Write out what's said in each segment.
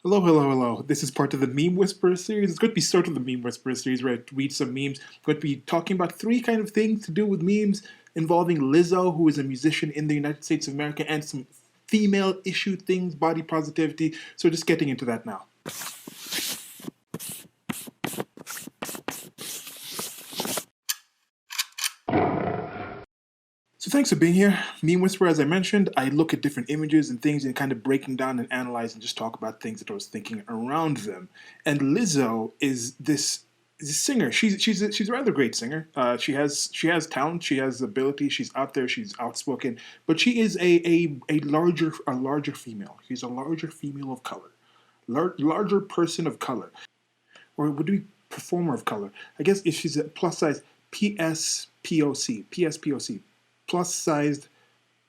Hello, hello, hello. This is part of the Meme Whisperer series. It's going to be sort of the Meme Whisperer series where I read some memes. I'm going to be talking about three kind of things to do with memes involving Lizzo, who is a musician in the United States of America, and some female issue things, body positivity. So just getting into that now. So thanks for being here. Meme Whisperer, as I mentioned, I look at different images and things and kind of break them down and analyze and just talk about things that I was thinking around them. And Lizzo is this singer. She's a rather great singer. She has talent. She has ability. She's out there. She's outspoken. But she is a larger female. She's a larger female of color, larger person of color, or would be performer of color. I guess if she's a plus size PSPOC, plus sized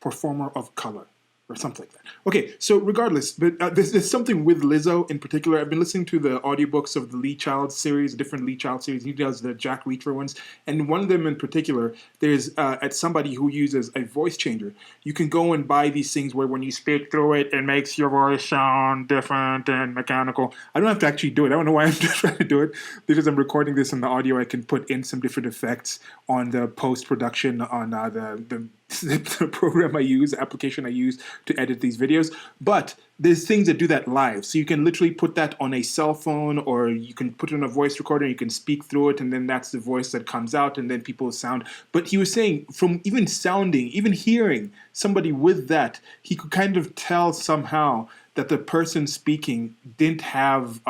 performer of color, or something like that. Okay, so regardless, but there's something with Lizzo in particular. I've been listening to the audiobooks of the Lee Child series, different Lee Child series. He does the Jack Reacher ones, and one of them in particular, there's at somebody who uses a voice changer. You can go and buy these things where when you speak through it, it makes your voice sound different and mechanical. I don't have to actually do it. I don't know why I'm just trying to do it because I'm recording this in the audio. I can put in some different effects on the post production on the program I use, the application I use to edit these videos. But there's things that do that live. So you can literally put that on a cell phone, or you can put it on a voice recorder, you can speak through it, and then that's the voice that comes out, and then people sound. But he was saying from even sounding, even hearing somebody with that, he could kind of tell somehow that the person speaking didn't have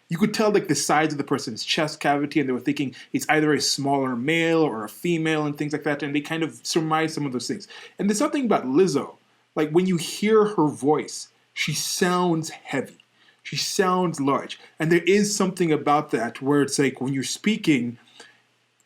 you could tell like the size of the person's chest cavity, and they were thinking it's either a smaller male or a female and things like that, and they kind of surmise some of those things. And there's something about Lizzo, like when you hear her voice, she sounds heavy, she sounds large, and there is something about that where it's like when you're speaking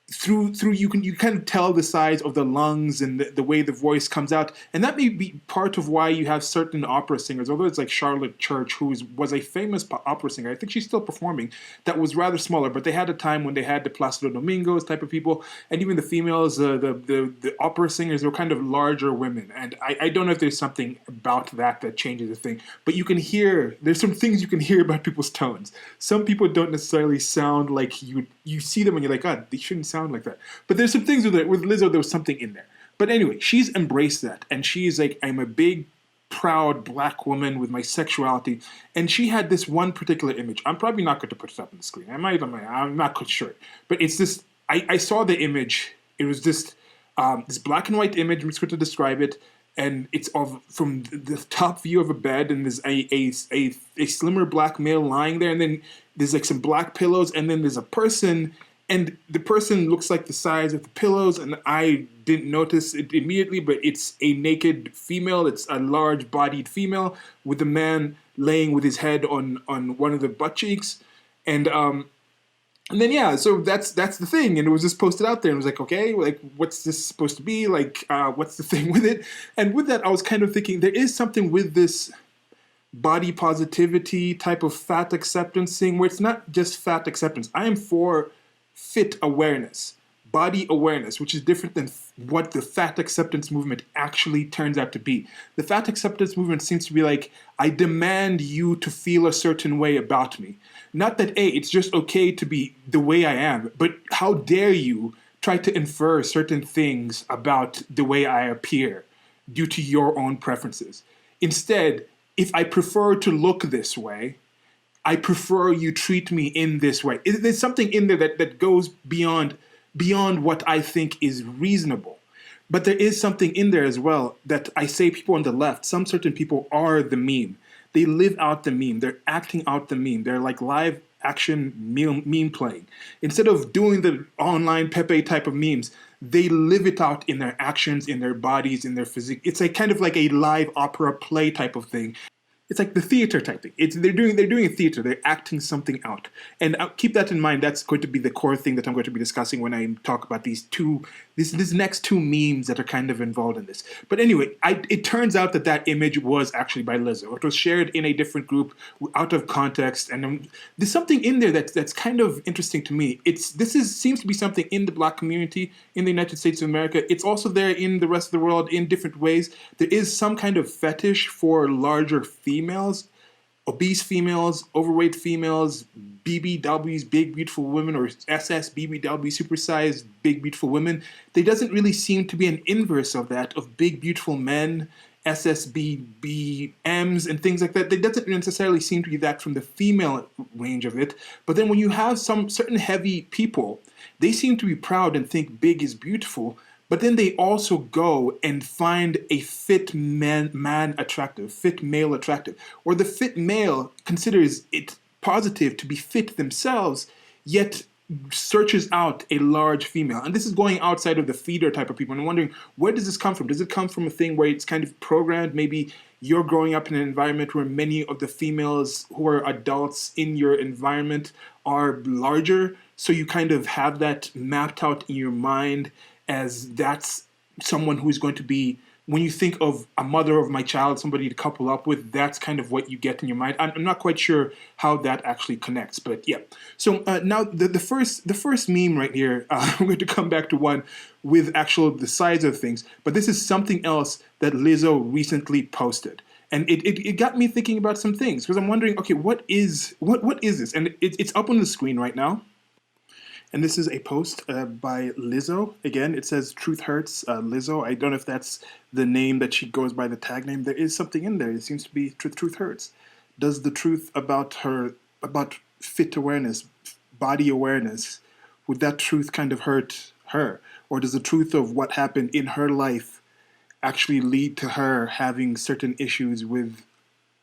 through you kind of tell the size of the lungs and the way the voice comes out, and that may be part of why you have certain opera singers, although it's like Charlotte Church, who was a famous opera singer. I think she's still performing, that was rather smaller, but they had a time when they had the Placido Domingos type of people, and even the females, the opera singers were kind of larger women, and I don't know if there's something about that changes the thing, but you can hear, there's some things you can hear about people's tones. Some people don't necessarily sound like you see them and you're like, God, they shouldn't sound like that. But there's some things with it. With Lizzo, there was something in there. But anyway, she's embraced that, and she's like, I'm a big, proud black woman with my sexuality. And she had this one particular image. I'm probably not going to put it up on the screen. I'm not quite sure. But it's this. I saw the image. It was this black and white image. I'm just going to describe it, and it's of from the top view of a bed, and there's a slimmer black male lying there, and then there's like some black pillows, and then there's a person, and the person looks like the size of the pillows, and I didn't notice it immediately, but it's a naked female. It's a large-bodied female with a man laying with his head on one of the butt cheeks, and and then yeah, so that's the thing, and it was just posted out there, and it was like, okay, like what's this supposed to be? Like, what's the thing with it? And with that, I was kind of thinking there is something with this body positivity type of fat acceptance thing, where it's not just fat acceptance. I am for fit awareness, body awareness, which is different than what the fat acceptance movement actually turns out to be. The fat acceptance movement seems to be like, I demand you to feel a certain way about me. Not that, hey, it's just okay to be the way I am, but how dare you try to infer certain things about the way I appear due to your own preferences. Instead, if I prefer to look this way, I prefer you treat me in this way. There's something in there that goes beyond what I think is reasonable. But there is something in there as well that I say people on the left, some certain people are the meme. They live out the meme. They're acting out the meme. They're like live action meme playing. Instead of doing the online Pepe type of memes, they live it out in their actions, in their bodies, in their physique. It's like kind of like a live opera play type of thing. It's like the theater type thing. They're doing a theater. They're acting something out, and keep that in mind. That's going to be the core thing that I'm going to be discussing when I talk about these next two memes that are kind of involved in this. But anyway, it turns out that image was actually by Lizzo. It was shared in a different group out of context, and there's something in there that's kind of interesting to me. Seems to be something in the black community in the United States of America. It's also there in the rest of the world in different ways. There is some kind of fetish for larger females, obese females, overweight females, BBWs, big beautiful women, or SS BBW, supersized big beautiful women. There doesn't really seem to be an inverse of that, of big beautiful men, SSBBMs, and things like that. There doesn't necessarily seem to be that from the female range of it. But then when you have some certain heavy people, they seem to be proud and think big is beautiful. But then they also go and find a fit man attractive, fit male attractive, or the fit male considers it positive to be fit themselves, yet searches out a large female. And this is going outside of the feeder type of people. And I'm wondering, where does this come from? Does it come from a thing where it's kind of programmed? Maybe you're growing up in an environment where many of the females who are adults in your environment are larger, so you kind of have that mapped out in your mind as that's someone who's going to be, when you think of a mother of my child, somebody to couple up with, that's kind of what you get in your mind. I'm not quite sure how that actually connects, but yeah. So now the first meme right here, I'm going to come back to one with actual the size of things, but this is something else that Lizzo recently posted. And it got me thinking about some things, because I'm wondering, okay, what is this? And it's up on the screen right now. And this is a post by Lizzo. Again, it says "Truth Hurts." Lizzo. I don't know if that's the name that she goes by, the tag name. There is something in there. It seems to be "Truth Hurts." Does the truth about fit awareness, body awareness, would that truth kind of hurt her, or does the truth of what happened in her life actually lead to her having certain issues with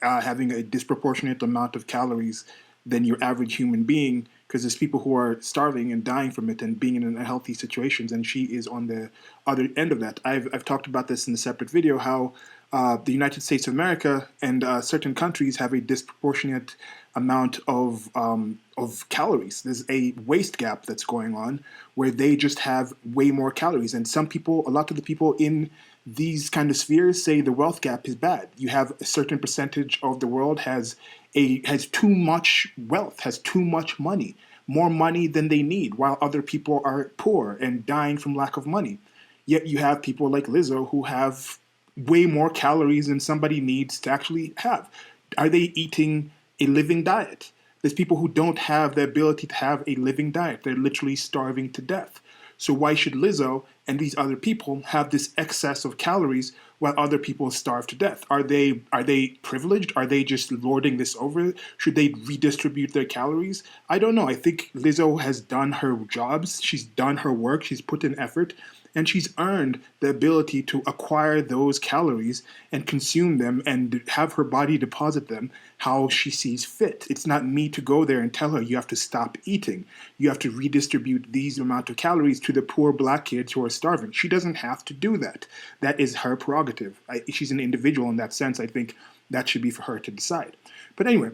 having a disproportionate amount of calories than your average human being? Because there's people who are starving and dying from it and being in unhealthy situations, and she is on the other end of that. I've talked about this in a separate video, how the United States of America and certain countries have a disproportionate amount of calories. There's a waste gap that's going on where they just have way more calories. And some people, a lot of the people in these kind of spheres say the wealth gap is bad. You have a certain percentage of the world has too much wealth, has too much money, more money than they need, while other people are poor and dying from lack of money. Yet you have people like Lizzo who have way more calories than somebody needs to actually have. Are they eating a living diet? There's people who don't have the ability to have a living diet. They're literally starving to death. So why should Lizzo and these other people have this excess of calories while other people starve to death? Are they privileged? Are they just lording this over? Should they redistribute their calories? I don't know. I think Lizzo has done her jobs. She's done her work. She's put in effort. And she's earned the ability to acquire those calories and consume them and have her body deposit them how she sees fit. It's not me to go there and tell her you have to stop eating. You have to redistribute these amount of calories to the poor black kids who are starving. She doesn't have to do that. That is her prerogative. She's an individual in that sense. I think that should be for her to decide. But anyway,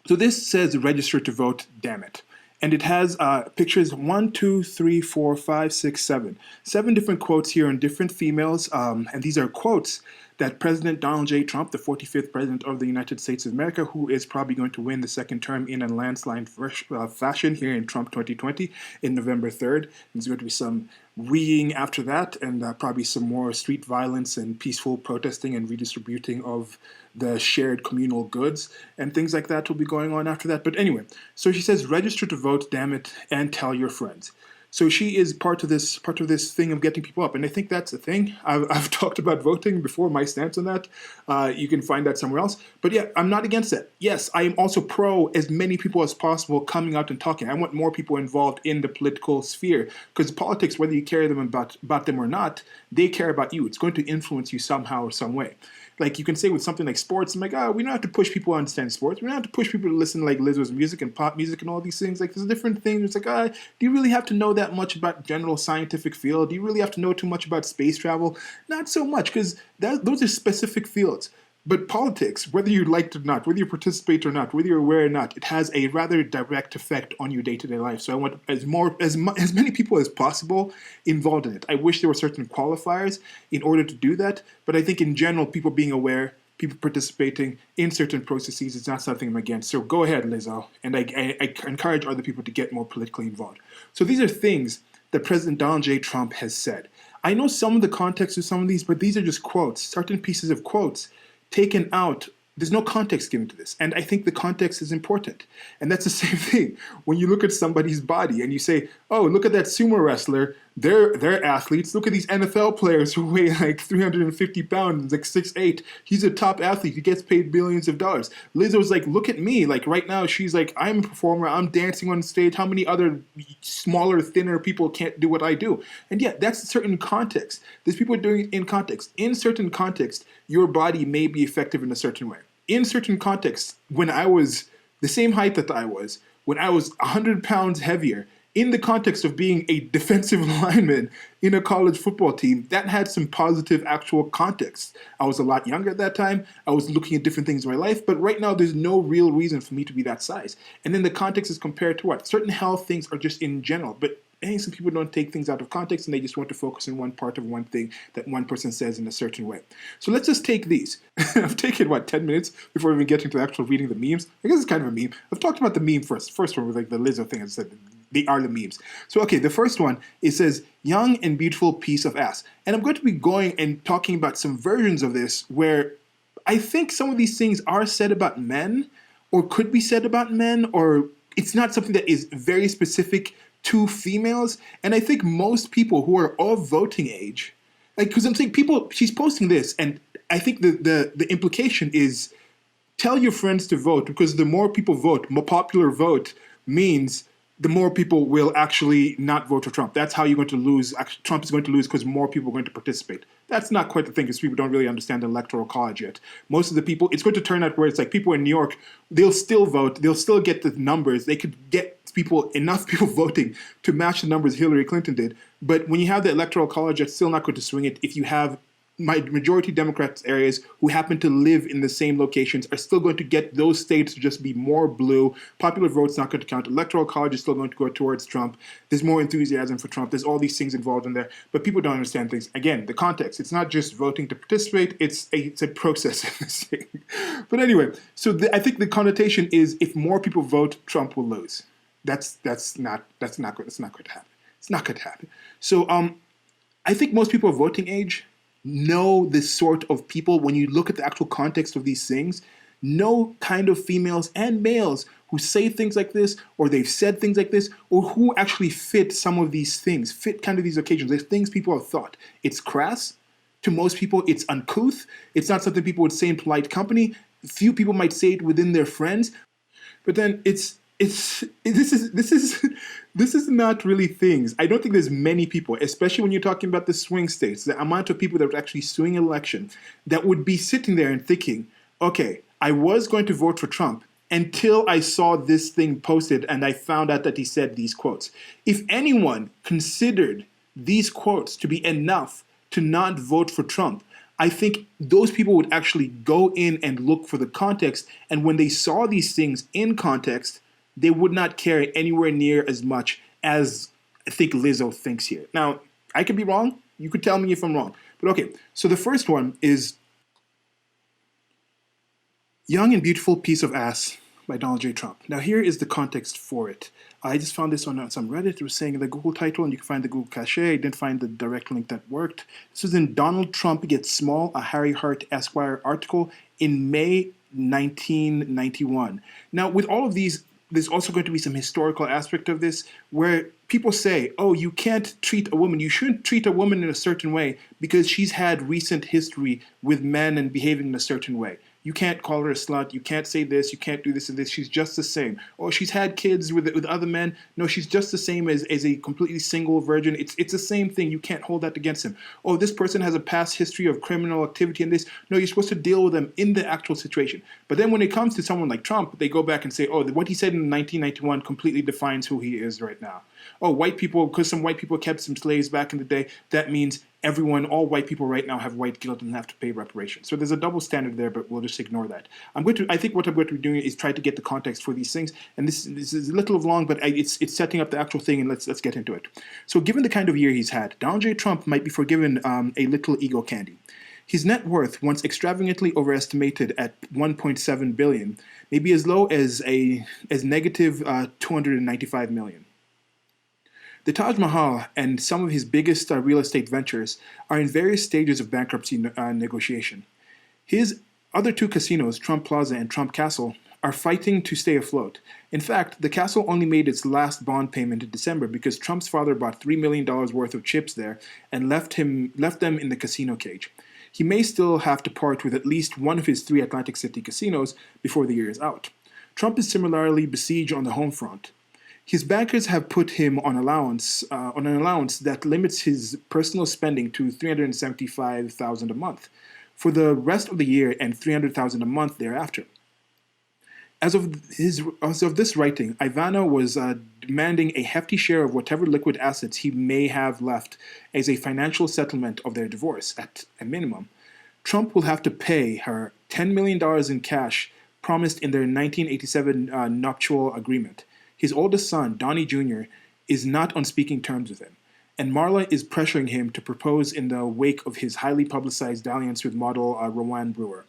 so this says register to vote, damn it. And it has pictures 1, 2, 3, 4, 5, 6, 7. 7 different quotes here on different females. And these are quotes that President Donald J. Trump, the 45th President of the United States of America, who is probably going to win the second term in a landslide fashion here in Trump 2020 in November 3rd. There's going to be some reeing after that, and probably some more street violence and peaceful protesting and redistributing of the shared communal goods and things like that will be going on after that. But anyway, so she says, register to vote, damn it, and tell your friends. So she is part of this thing of getting people up, and I think that's a thing. I've talked about voting before, my stance on that. You can find that somewhere else. But yeah, I'm not against that. Yes, I am also pro as many people as possible coming out and talking. I want more people involved in the political sphere, because politics, whether you care about them or not, they care about you. It's going to influence you somehow or some way. Like you can say with something like sports, I'm like, we don't have to push people to understand sports. We don't have to push people to listen to like Lizzo's music and pop music and all these things. Like there's different things. It's like, do you really have to know that much about general scientific field? Do you really have to know too much about space travel? Not so much, because those are specific fields. But politics, whether you like it or not, whether you participate or not, whether you're aware or not, it has a rather direct effect on your day-to-day life. So I want as many people as possible involved in it. I wish there were certain qualifiers in order to do that, but I think in general, people being aware, people participating in certain processes is not something I'm against. So go ahead, Lizzo, and I encourage other people to get more politically involved. So these are things that President Donald J. Trump has said. I know some of the context of some of these, but these are just quotes, certain pieces of quotes taken out there's no context given to this. And I think the context is important. And that's the same thing when you look at somebody's body and you say, oh, look at that sumo wrestler. They're athletes. Look at these NFL players who weigh like 350 pounds, like 6'8". He's a top athlete. He gets paid billions of dollars. Lizzo's like, look at me. Like right now, she's like, I'm a performer. I'm dancing on stage. How many other smaller, thinner people can't do what I do? And yeah, that's a certain context. There's people doing it in context. In certain context, your body may be effective in a certain way. In certain contexts, when I was the same height that I was, when I was 100 pounds heavier, in the context of being a defensive lineman in a college football team, that had some positive actual context. I was a lot younger at that time. I was looking at different things in my life, but right now there's no real reason for me to be that size. And then the context is compared to what? Certain health things are just in general, but some people don't take things out of context and they just want to focus on one part of one thing that one person says in a certain way. So let's just take these. I've taken, 10 minutes before even getting to actual reading the memes? I guess it's kind of a meme. I've talked about the meme first. First one with like the Lizzo thing. I said they are the memes. So, okay, the first one, it says, young and beautiful piece of ass. And I'm going to be going and talking about some versions of this where I think some of these things are said about men or could be said about men, or it's not something that is very specific to females. And I think most people who are of voting age, like, because I'm saying she's posting this, and I think the implication is tell your friends to vote, because the more people vote, more popular vote means the more people will actually not vote for Trump. That's how you're going to lose. Trump is going to lose because more people are going to participate. That's not quite the thing, because people don't really understand the electoral college yet. Most of the people, it's going to turn out where it's like people in New York, they'll still vote. They'll still get the numbers. They could get enough people voting to match the numbers Hillary Clinton did. But when you have the electoral college, that's still not going to swing it. If you have majority Democrats areas who happen to live in the same locations are still going to get those states to just be more blue. Popular vote's not going to count. Electoral college is still going to go towards Trump. There's more enthusiasm for Trump. There's all these things involved in there. But people don't understand things. Again, the context. It's not just voting to participate. It's a process in this thing. But anyway, so I think the connotation is if more people vote, Trump will lose. That's not going to happen. It's not going to happen. So I think most people of voting age know this sort of people. When you look at the actual context of these things, know kind of females and males who say things like this, or they've said things like this, or who actually fit some of these things, fit kind of these occasions. There's things people have thought. It's crass. To most people, it's uncouth. It's not something people would say in polite company. Few people might say it within their friends. But then this is not really things. I don't think there's many people, especially when you're talking about the swing states, the amount of people that would actually swing an election, that would be sitting there and thinking, okay, I was going to vote for Trump until I saw this thing posted and I found out that he said these quotes. If anyone considered these quotes to be enough to not vote for Trump, I think those people would actually go in and look for the context, and when they saw these things in context, they would not care anywhere near as much as I think Lizzo thinks here. Now, I could be wrong. You could tell me if I'm wrong. But okay, so the first one is Young and Beautiful Piece of Ass by Donald J. Trump. Now, here is the context for it. I just found this on some Reddit. It was saying the Google title, and you can find the Google cache. I didn't find the direct link that worked. This was in Donald Trump Gets Small, a Harry Hart Esquire article in May 1991. Now, with all of these, there's also going to be some historical aspect of this where people say, oh, you can't treat a woman, you shouldn't treat a woman in a certain way because she's had recent history with men and behaving in a certain way. You can't call her a slut. You can't say this. You can't do this and this. She's just the same. Or she's had kids with other men. No, she's just the same as a completely single virgin. It's the same thing. You can't hold that against him. Oh, this person has a past history of criminal activity and this. No, you're supposed to deal with them in the actual situation. But then when it comes to someone like Trump, they go back and say, oh, what he said in 1991 completely defines who he is right now. Oh, white people, because some white people kept some slaves back in the day, that means all white people right now have white guilt and have to pay reparations. So there's a double standard there, but we'll just ignore that. I think what I'm going to be doing is try to get the context for these things. And this is a little long, but it's setting up the actual thing, and let's get into it. So given the kind of year he's had, Donald J. Trump might be forgiven a little ego candy. His net worth, once extravagantly overestimated at $1.7 billion, may be as low as negative $295 million. The Taj Mahal and some of his biggest real estate ventures are in various stages of bankruptcy negotiation. His Other two casinos, Trump Plaza and Trump Castle, are fighting to stay afloat. In fact, the castle only made its last bond payment in December because Trump's father bought $3 million worth of chips there and left them in the casino cage. He may still have to part with at least one of his three Atlantic City casinos before the year is out. Trump is similarly besieged on the home front. His bankers have put him on an allowance that limits his personal spending to $375,000 a month for the rest of the year and $300,000 a month thereafter. As of this writing, Ivana was demanding a hefty share of whatever liquid assets he may have left as a financial settlement of their divorce, at a minimum. Trump will have to pay her $10 million in cash promised in their 1987 nuptial agreement. His oldest son, Donnie Jr., is not on speaking terms with him, and Marla is pressuring him to propose in the wake of his highly publicized dalliance with model Rowan Brewer.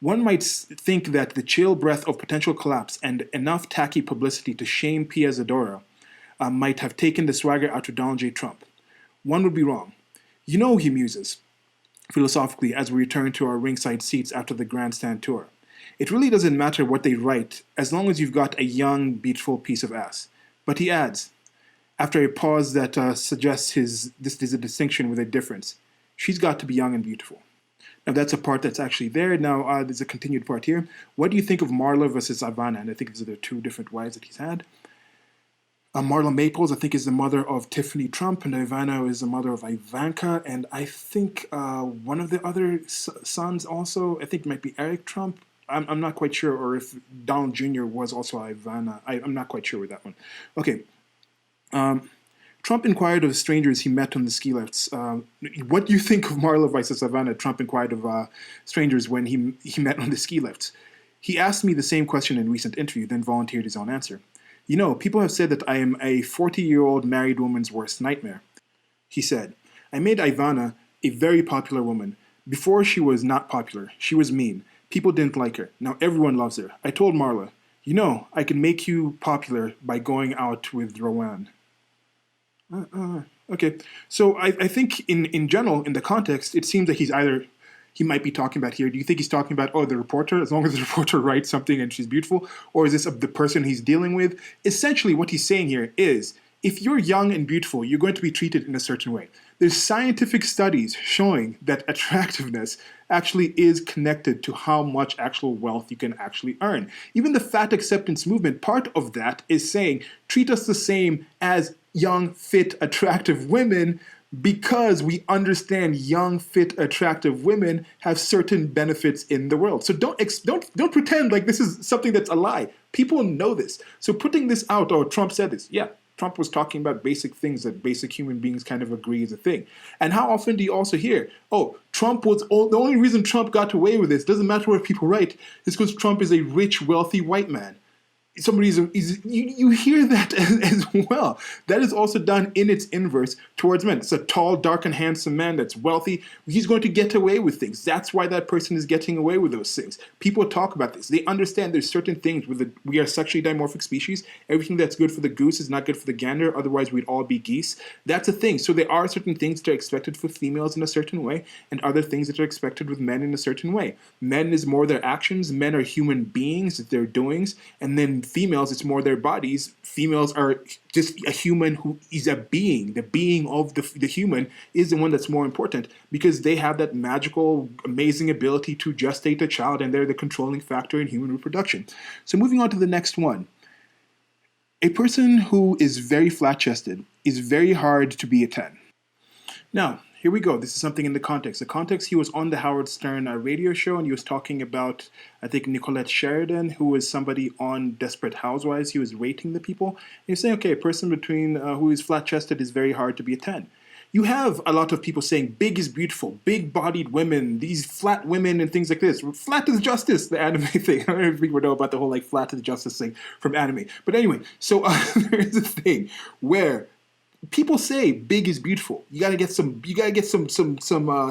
One might think that the chill breath of potential collapse and enough tacky publicity to shame Pia Zadora might have taken the swagger out of Donald J. Trump. One would be wrong. You know, he muses, philosophically, as we return to our ringside seats after the grandstand tour. It really doesn't matter what they write, as long as you've got a young, beautiful piece of ass. But he adds, after a pause that suggests this is a distinction with a difference, she's got to be young and beautiful. Now, that's a part that's actually there. Now, there's a continued part here. What do you think of Marla versus Ivana? And I think these are the two different wives that he's had. Marla Maples, I think, is the mother of Tiffany Trump, and Ivana is the mother of Ivanka. And I think one of the other sons also, I think it might be Eric Trump. I'm not quite sure, or if Donald Jr. was also Ivana. I'm not quite sure with that one. Okay. Trump inquired of strangers he met on the ski lifts. What do you think of Marla versus Ivana? Trump inquired of strangers when he met on the ski lifts. He asked me the same question in a recent interview, then volunteered his own answer. You know, people have said that I am a 40-year-old married woman's worst nightmare. He said, I made Ivana a very popular woman. Before she was not popular. She was mean. People didn't like her. Now everyone loves her. I told Marla, you know, I can make you popular by going out with Rowan. Okay, so I think in general, in the context, it seems that he might be talking about here. Do you think he's talking about, the reporter, as long as the reporter writes something and she's beautiful? Or is this the person he's dealing with? Essentially, what he's saying here is, if you're young and beautiful, you're going to be treated in a certain way. There's scientific studies showing that attractiveness actually is connected to how much actual wealth you can actually earn. Even the fat acceptance movement, part of that is saying, treat us the same as young, fit, attractive women, because we understand young, fit, attractive women have certain benefits in the world. So don't pretend like this is something that's a lie. People know this. So putting this out, Trump said this. Yeah, Trump was talking about basic things that basic human beings kind of agree is a thing. And how often do you also hear, Trump was the only reason Trump got away with this, doesn't matter what people write, is because Trump is a rich, wealthy white man. You hear that as well. That is also done in its inverse towards men. It's a tall, dark, and handsome man that's wealthy. He's going to get away with things. That's why that person is getting away with those things. People talk about this. They understand there's certain things we are sexually dimorphic species. Everything that's good for the goose is not good for the gander. Otherwise, we'd all be geese. That's a thing. So there are certain things that are expected for females in a certain way, and other things that are expected with men in a certain way. Men is more their actions. Men are human beings, their doings, and then females, it's more their bodies. Females are just a human who is a being. The being of the human is the one that's more important because they have that magical, amazing ability to gestate a child, and they're the controlling factor in human reproduction. So moving on to the next one. A person who is very flat-chested is very hard to be a 10. Now, here we go. This is something in the context. The context, he was on the Howard Stern radio show, and he was talking about, I think, Nicolette Sheridan, who was somebody on Desperate Housewives. He was rating the people. And he was saying, okay, a person who is flat-chested is very hard to be a 10. You have a lot of people saying big is beautiful, big-bodied women, these flat women and things like this. Flat is justice, the anime thing. I don't know if people know about the whole flat is justice thing from anime. But anyway, so there is a thing where people say big is beautiful. You gotta get some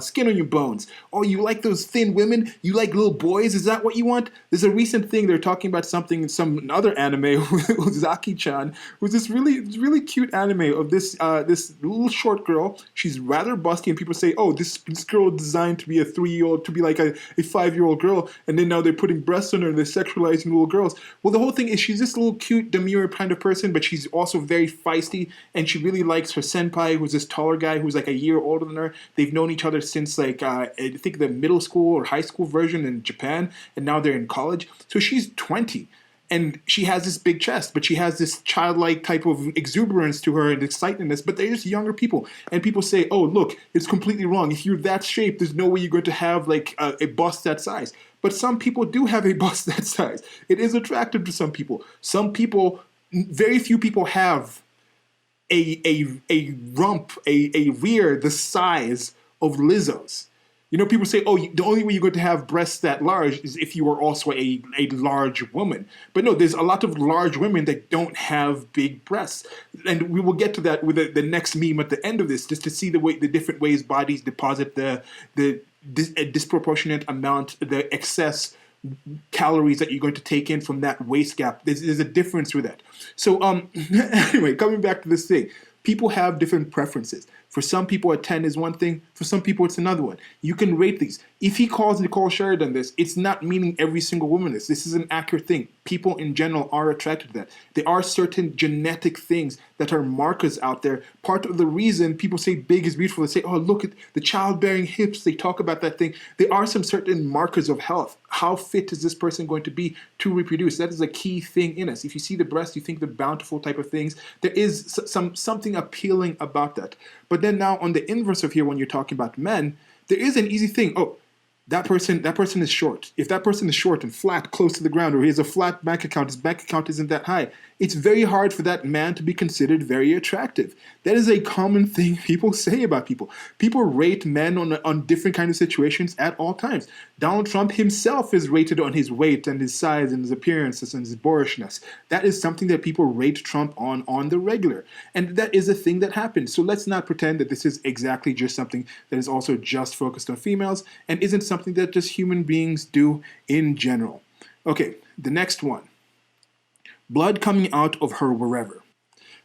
skin on your bones. Oh, you like those thin women? You like little boys? Is that what you want? There's a recent thing they're talking about something in some other anime with Zaki-chan, who's this really cute anime of this little short girl. She's rather busty, and people say, oh, this girl is designed to be a 3-year-old, to be like a 5-year-old girl, and then now they're putting breasts on her and they're sexualizing little girls. Well, the whole thing is she's this little cute, demure kind of person, but she's also very feisty, and she really likes her senpai, who's this taller guy who's like a year older than her. They've known each other since like I think the middle school or high school version in Japan, and now they're in college. So she's 20. And she has this big chest, but she has this childlike type of exuberance to her and excitedness, but they're just younger people. And people say, oh, look, it's completely wrong. If you're that shape, there's no way you're going to have like a bust that size. But some people do have a bust that size. It is attractive to some people. Some people, very few people have a rump, a rear the size of Lizzo's. You know, people say, oh, the only way you're going to have breasts that large is if you are also a large woman. But no, there's a lot of large women that don't have big breasts. And we will get to that with the next meme at the end of this, just to see the different ways bodies deposit a disproportionate amount, the excess calories that you're going to take in from that waist gap. There's a difference with that. So anyway, coming back to this thing, people have different preferences. For some people, a 10 is one thing. For some people, it's another one. You can rate these. If he calls Nicole Sheridan this, it's not meaning every single woman this. This is an accurate thing. People in general are attracted to that. There are certain genetic things that are markers out there. Part of the reason people say big is beautiful, they say, oh, look at the childbearing hips. They talk about that thing. There are some certain markers of health. How fit is this person going to be to reproduce? That is a key thing in us. If you see the breast, you think the bountiful type of things. There is something appealing about that. But then now on the inverse of here, when you're talking about men, there is an easy thing. Oh, that person is short. If that person is short and flat, close to the ground, or he has a flat bank account, his bank account isn't that high, it's very hard for that man to be considered very attractive. That is a common thing people say about people. People rate men on different kind of situations at all times. Donald Trump himself is rated on his weight and his size and his appearances and his boorishness. That is something that people rate Trump on the regular. And that is a thing that happens. So let's not pretend that this is exactly just something that is also just focused on females and isn't something that just human beings do in general. Okay, the next one. Blood coming out of her wherever.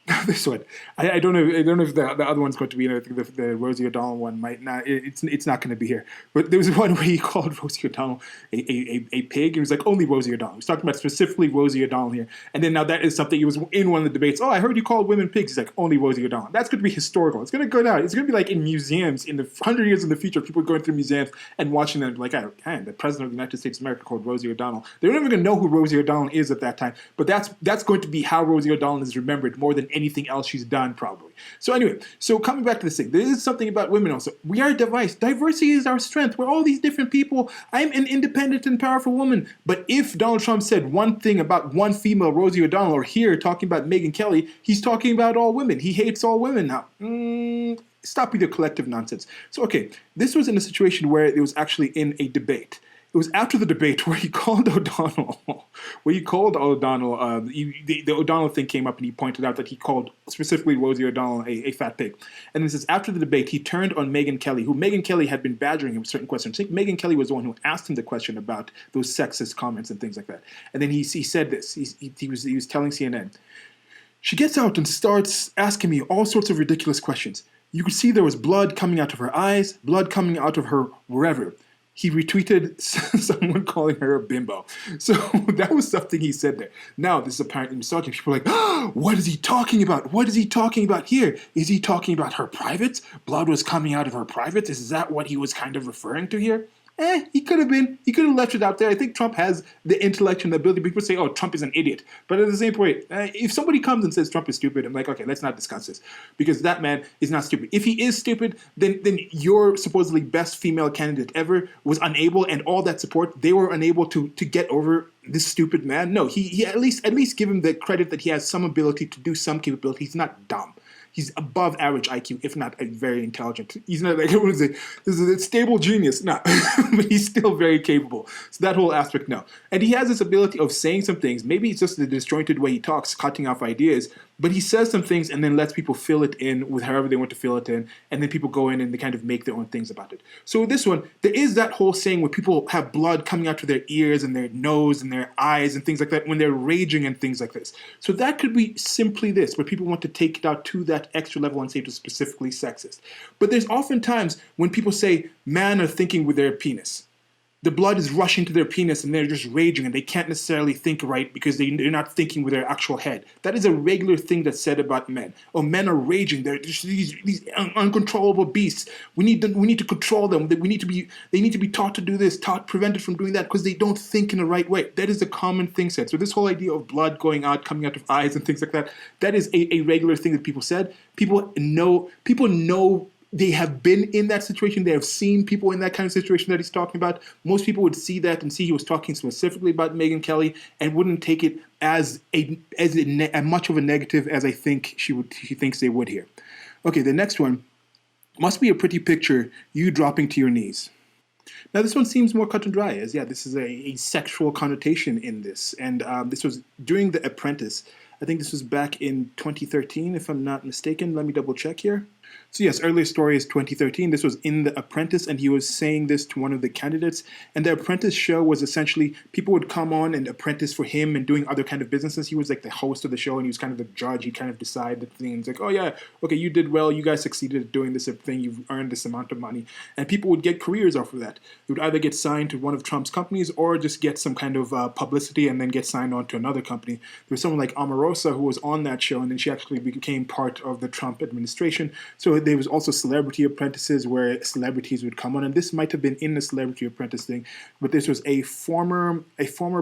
Now this one, I don't know. I don't know if the other one's going to be. I think the Rosie O'Donnell one might not. It's not going to be here. But there was one where he called Rosie O'Donnell a pig, and he was like, only Rosie O'Donnell. He was talking about specifically Rosie O'Donnell here. And then now that is something he was in one of the debates. Oh, I heard you called women pigs. He's like, only Rosie O'Donnell. That's going to be historical. It's going to go down. It's going to be like in museums in the 100 years in the future. People going through museums and watching them like, oh, man, the president of the United States of America called Rosie O'Donnell. They're never going to know who Rosie O'Donnell is at that time. But that's going to be how Rosie O'Donnell is remembered more than anything else she's done, probably. So anyway, so coming back to this thing, there is something about women also. We are diverse. Diversity is our strength. We're all these different people. I'm an independent and powerful woman. But if Donald Trump said one thing about one female, Rosie O'Donnell, or here talking about Megyn Kelly, he's talking about all women. He hates all women now. Stop with your collective nonsense. So okay, this was in a situation where it was actually in a debate. It was after the debate where he called O'Donnell, the O'Donnell thing came up and he pointed out that he called specifically Rosie O'Donnell a fat pig. And this is after the debate, he turned on Megyn Kelly, who Megyn Kelly had been badgering him with certain questions. I think Megyn Kelly was the one who asked him the question about those sexist comments and things like that. And then he said this, he was telling CNN, she gets out and starts asking me all sorts of ridiculous questions. You could see there was blood coming out of her eyes, blood coming out of her wherever. He retweeted someone calling her a bimbo. So that was something he said there. Now, this is apparently misogyny. People are like, oh, what is he talking about? What is he talking about here? Is he talking about her privates? Blood was coming out of her privates? Is that what he was kind of referring to here? He could have been. He could have left it out there. I think Trump has the intellect and the ability. People say, oh, Trump is an idiot. But at the same point, if somebody comes and says Trump is stupid, I'm like, okay, let's not discuss this. Because that man is not stupid. If he is stupid, then your supposedly best female candidate ever was unable, and all that support, they were unable to get over this stupid man. No, he at least give him the credit that he has some ability to do some capability. He's not dumb. He's above average IQ, if not very intelligent. He's not like, what is it? This is a stable genius. No, but he's still very capable. So that whole aspect, no. And he has this ability of saying some things. Maybe it's just the disjointed way he talks, cutting off ideas. But he says some things and then lets people fill it in with however they want to fill it in, and then people go in and they kind of make their own things about it. So with this one, there is that whole saying where people have blood coming out to their ears and their nose and their eyes and things like that when they're raging and things like this. So that could be simply this, where people want to take it out to that extra level and say it was specifically sexist. But there's often times when people say men are thinking with their penis. The blood is rushing to their penis and they're just raging and they can't necessarily think right because they're not thinking with their actual head. That is a regular thing that's said about men. Oh, men are raging. They're just these uncontrollable beasts. We need to control them. They need to be taught to do this, prevented from doing that because they don't think in the right way. That is a common thing said. So this whole idea of blood going out, coming out of eyes and things like that, that is a regular thing that people said. People know they have been in that situation. They have seen people in that kind of situation that he's talking about. Most people would see that and see he was talking specifically about Megyn Kelly and wouldn't take it as much of a negative as I think she thinks they would here. Okay, the next one. Must be a pretty picture, you dropping to your knees. Now this one seems more cut and dry, as this is a sexual connotation in this. And this was during The Apprentice. I think this was back in 2013, if I'm not mistaken. Let me double check here. So yes, earlier story is 2013. This was in The Apprentice, and he was saying this to one of the candidates. And The Apprentice show was essentially people would come on and apprentice for him and doing other kind of businesses. He was like the host of the show, and he was kind of the judge. He kind of decided things like, oh yeah, okay, you did well. You guys succeeded at doing this thing. You've earned this amount of money. And people would get careers off of that. They would either get signed to one of Trump's companies or just get some kind of publicity and then get signed on to another company. There was someone like Omarosa who was on that show, and then she actually became part of the Trump administration. So there was also Celebrity Apprentices where celebrities would come on, and this might have been in the Celebrity Apprentice thing, but this was a former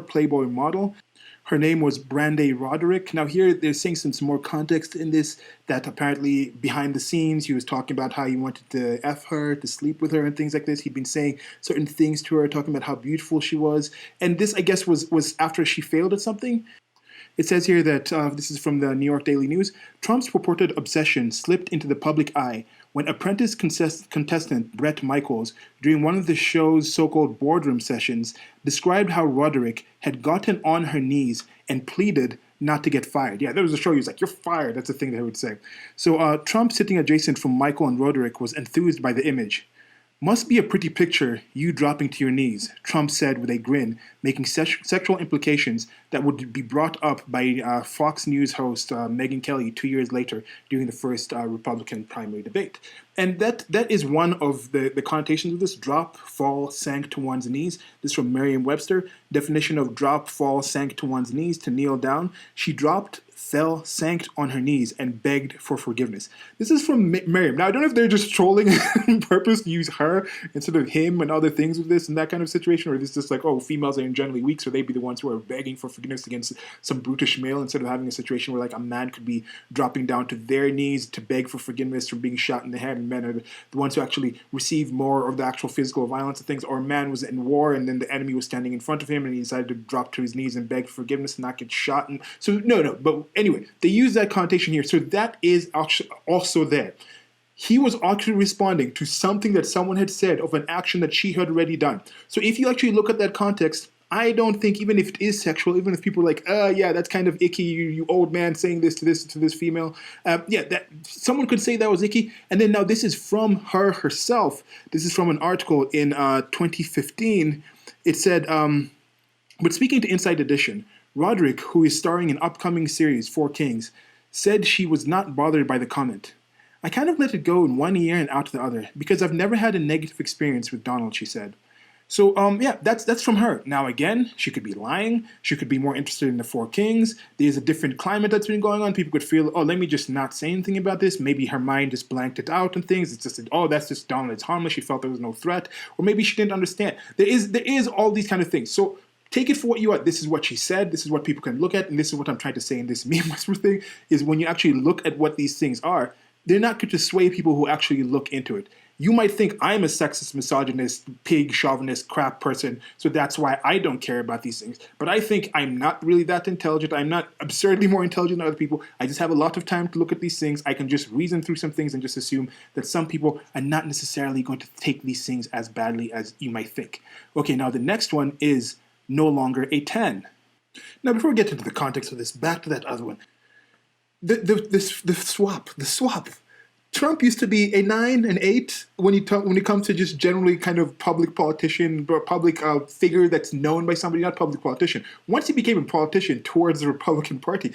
Playboy model. Her name was Brandy Roderick. Now here they're saying some more context in this, that apparently behind the scenes he was talking about how he wanted to F her, to sleep with her and things like this. He'd been saying certain things to her, talking about how beautiful she was. And this, I guess, was after she failed at something. It says here that, this is from the New York Daily News, Trump's purported obsession slipped into the public eye when Apprentice contestant Bret Michaels, during one of the show's so-called boardroom sessions, described how Roderick had gotten on her knees and pleaded not to get fired. Yeah, there was a show he was like, you're fired. That's the thing they would say. So Trump, sitting adjacent from Michael and Roderick, was enthused by the image. Must be a pretty picture, you dropping to your knees, Trump said with a grin, making sexual implications that would be brought up by Fox News host Megyn Kelly 2 years later during the first Republican primary debate. And that is one of the connotations of this, drop, fall, sank to one's knees. This is from Merriam-Webster. Definition of drop, fall, sank to one's knees, to kneel down. She dropped, fell, sank on her knees, and begged for forgiveness. This is from Merriam. Now, I don't know if they're just trolling on purpose to use her instead of him and other things with this and that kind of situation, or this is just like, oh, females are generally weak, so they'd be the ones who are begging for forgiveness against some brutish male instead of having a situation where like a man could be dropping down to their knees to beg for forgiveness from being shot in the head, and men are the ones who actually receive more of the actual physical violence and things, or a man was in war and then the enemy was standing in front of him and he decided to drop to his knees and beg for forgiveness and not get shot. And so no, but anyway, they use that connotation here, so that is also there. He was actually responding to something that someone had said of an action that she had already done. So if you actually look at that context, I don't think, even if it is sexual, even if people are like, yeah, that's kind of icky, you old man saying this to this female, that someone could say that was icky. And then now this is from her herself. This is from an article in 2015. It said, but speaking to Inside Edition, Roderick, who is starring in upcoming series Four Kings, said she was not bothered by the comment. I kind of let it go in one ear and out the other because I've never had a negative experience with Donald, she said. So, that's from her. Now, again, she could be lying. She could be more interested in the Four Kings. There's a different climate that's been going on. People could feel, oh, let me just not say anything about this. Maybe her mind just blanked it out and things. It's just, oh, that's just Donald. It's harmless. She felt there was no threat. Or maybe she didn't understand. There is all these kind of things. So take it for what you are. This is what she said. This is what people can look at. And this is what I'm trying to say in this meme whisper thing, is when you actually look at what these things are, they're not going to sway people who actually look into it. You might think I'm a sexist, misogynist, pig, chauvinist, crap person, so that's why I don't care about these things. But I think I'm not really that intelligent. I'm not absurdly more intelligent than other people. I just have a lot of time to look at these things. I can just reason through some things and just assume that some people are not necessarily going to take these things as badly as you might think. Okay, now the next one is no longer a 10. Now, before we get into the context of this, back to that other one. The swap. Trump used to be a 9 and 8 when it comes to just generally kind of public politician or public figure that's known by somebody, not public politician. Once he became a politician towards the Republican Party,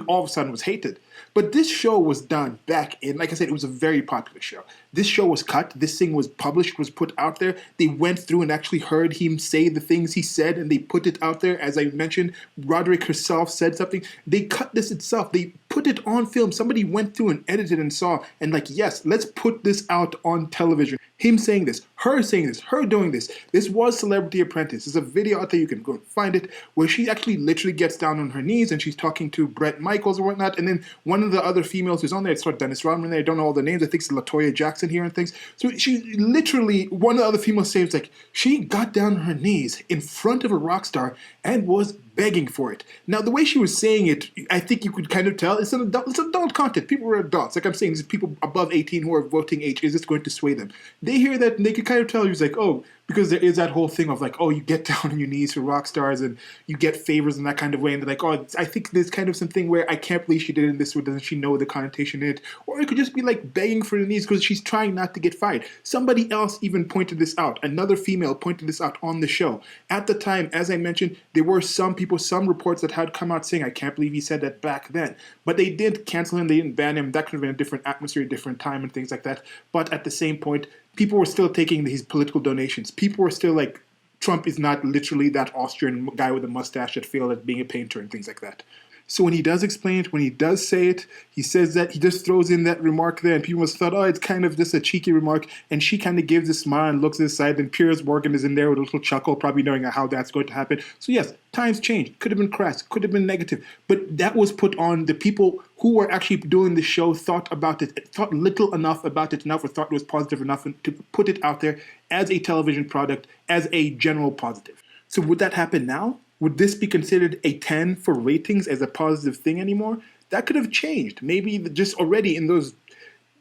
all of a sudden was hated. But this show was done back in, like I said, it was a very popular show. This show was cut. This thing was published, was put out there. They went through and actually heard him say the things he said, and they put it out there. As I mentioned, Roderick herself said something. They cut this itself. They put it on film. Somebody went through and edited and saw, and like, yes, let's put this out on television. Him saying this, her saying this, her doing this. This was Celebrity Apprentice. There's a video out there, you can go and find it, where she actually literally gets down on her knees and she's talking to Bret Michaels or whatnot. And then one of the other females who's on there, it's sort of Dennis Rodman there, I don't know all the names, I think it's LaToya Jackson here and things. So she literally, one of the other females says, like, she got down on her knees in front of a rock star and was begging for it. Now, the way she was saying it, I think you could kind of tell it's adult content. People are adults. Like I'm saying, these people above 18 who are voting age, is this going to sway them? They hear that and they could kind of tell he was like, oh, because there is that whole thing of like, oh, you get down on your knees for rock stars and you get favors in that kind of way. And they're like, oh, I think there's kind of something where I can't believe she did it in this way. Doesn't she know the connotation in it? Or it could just be like begging for the knees because she's trying not to get fired. Somebody else even pointed this out. Another female pointed this out on the show. At the time, as I mentioned, there were some people, some reports that had come out saying, I can't believe he said that back then. But they didn't cancel him. They didn't ban him. That could have been a different atmosphere, a different time and things like that. But at the same point, people were still taking his political donations. People were still like, Trump is not literally that Austrian guy with a mustache that failed at being a painter and things like that. So when he does explain it, when he does say it, he says that, he just throws in that remark there, and people must have thought, oh, it's kind of just a cheeky remark, and she kind of gives a smile and looks at the side, and Piers Morgan is in there with a little chuckle, probably knowing how that's going to happen. So yes, times change. Could have been crass, could have been negative, but that was put on. The people who were actually doing the show thought about it, thought little enough about it enough, or thought it was positive enough to put it out there as a television product, as a general positive. So would that happen now? Would this be considered a 10 for ratings as a positive thing anymore? That could have changed. Maybe just already in those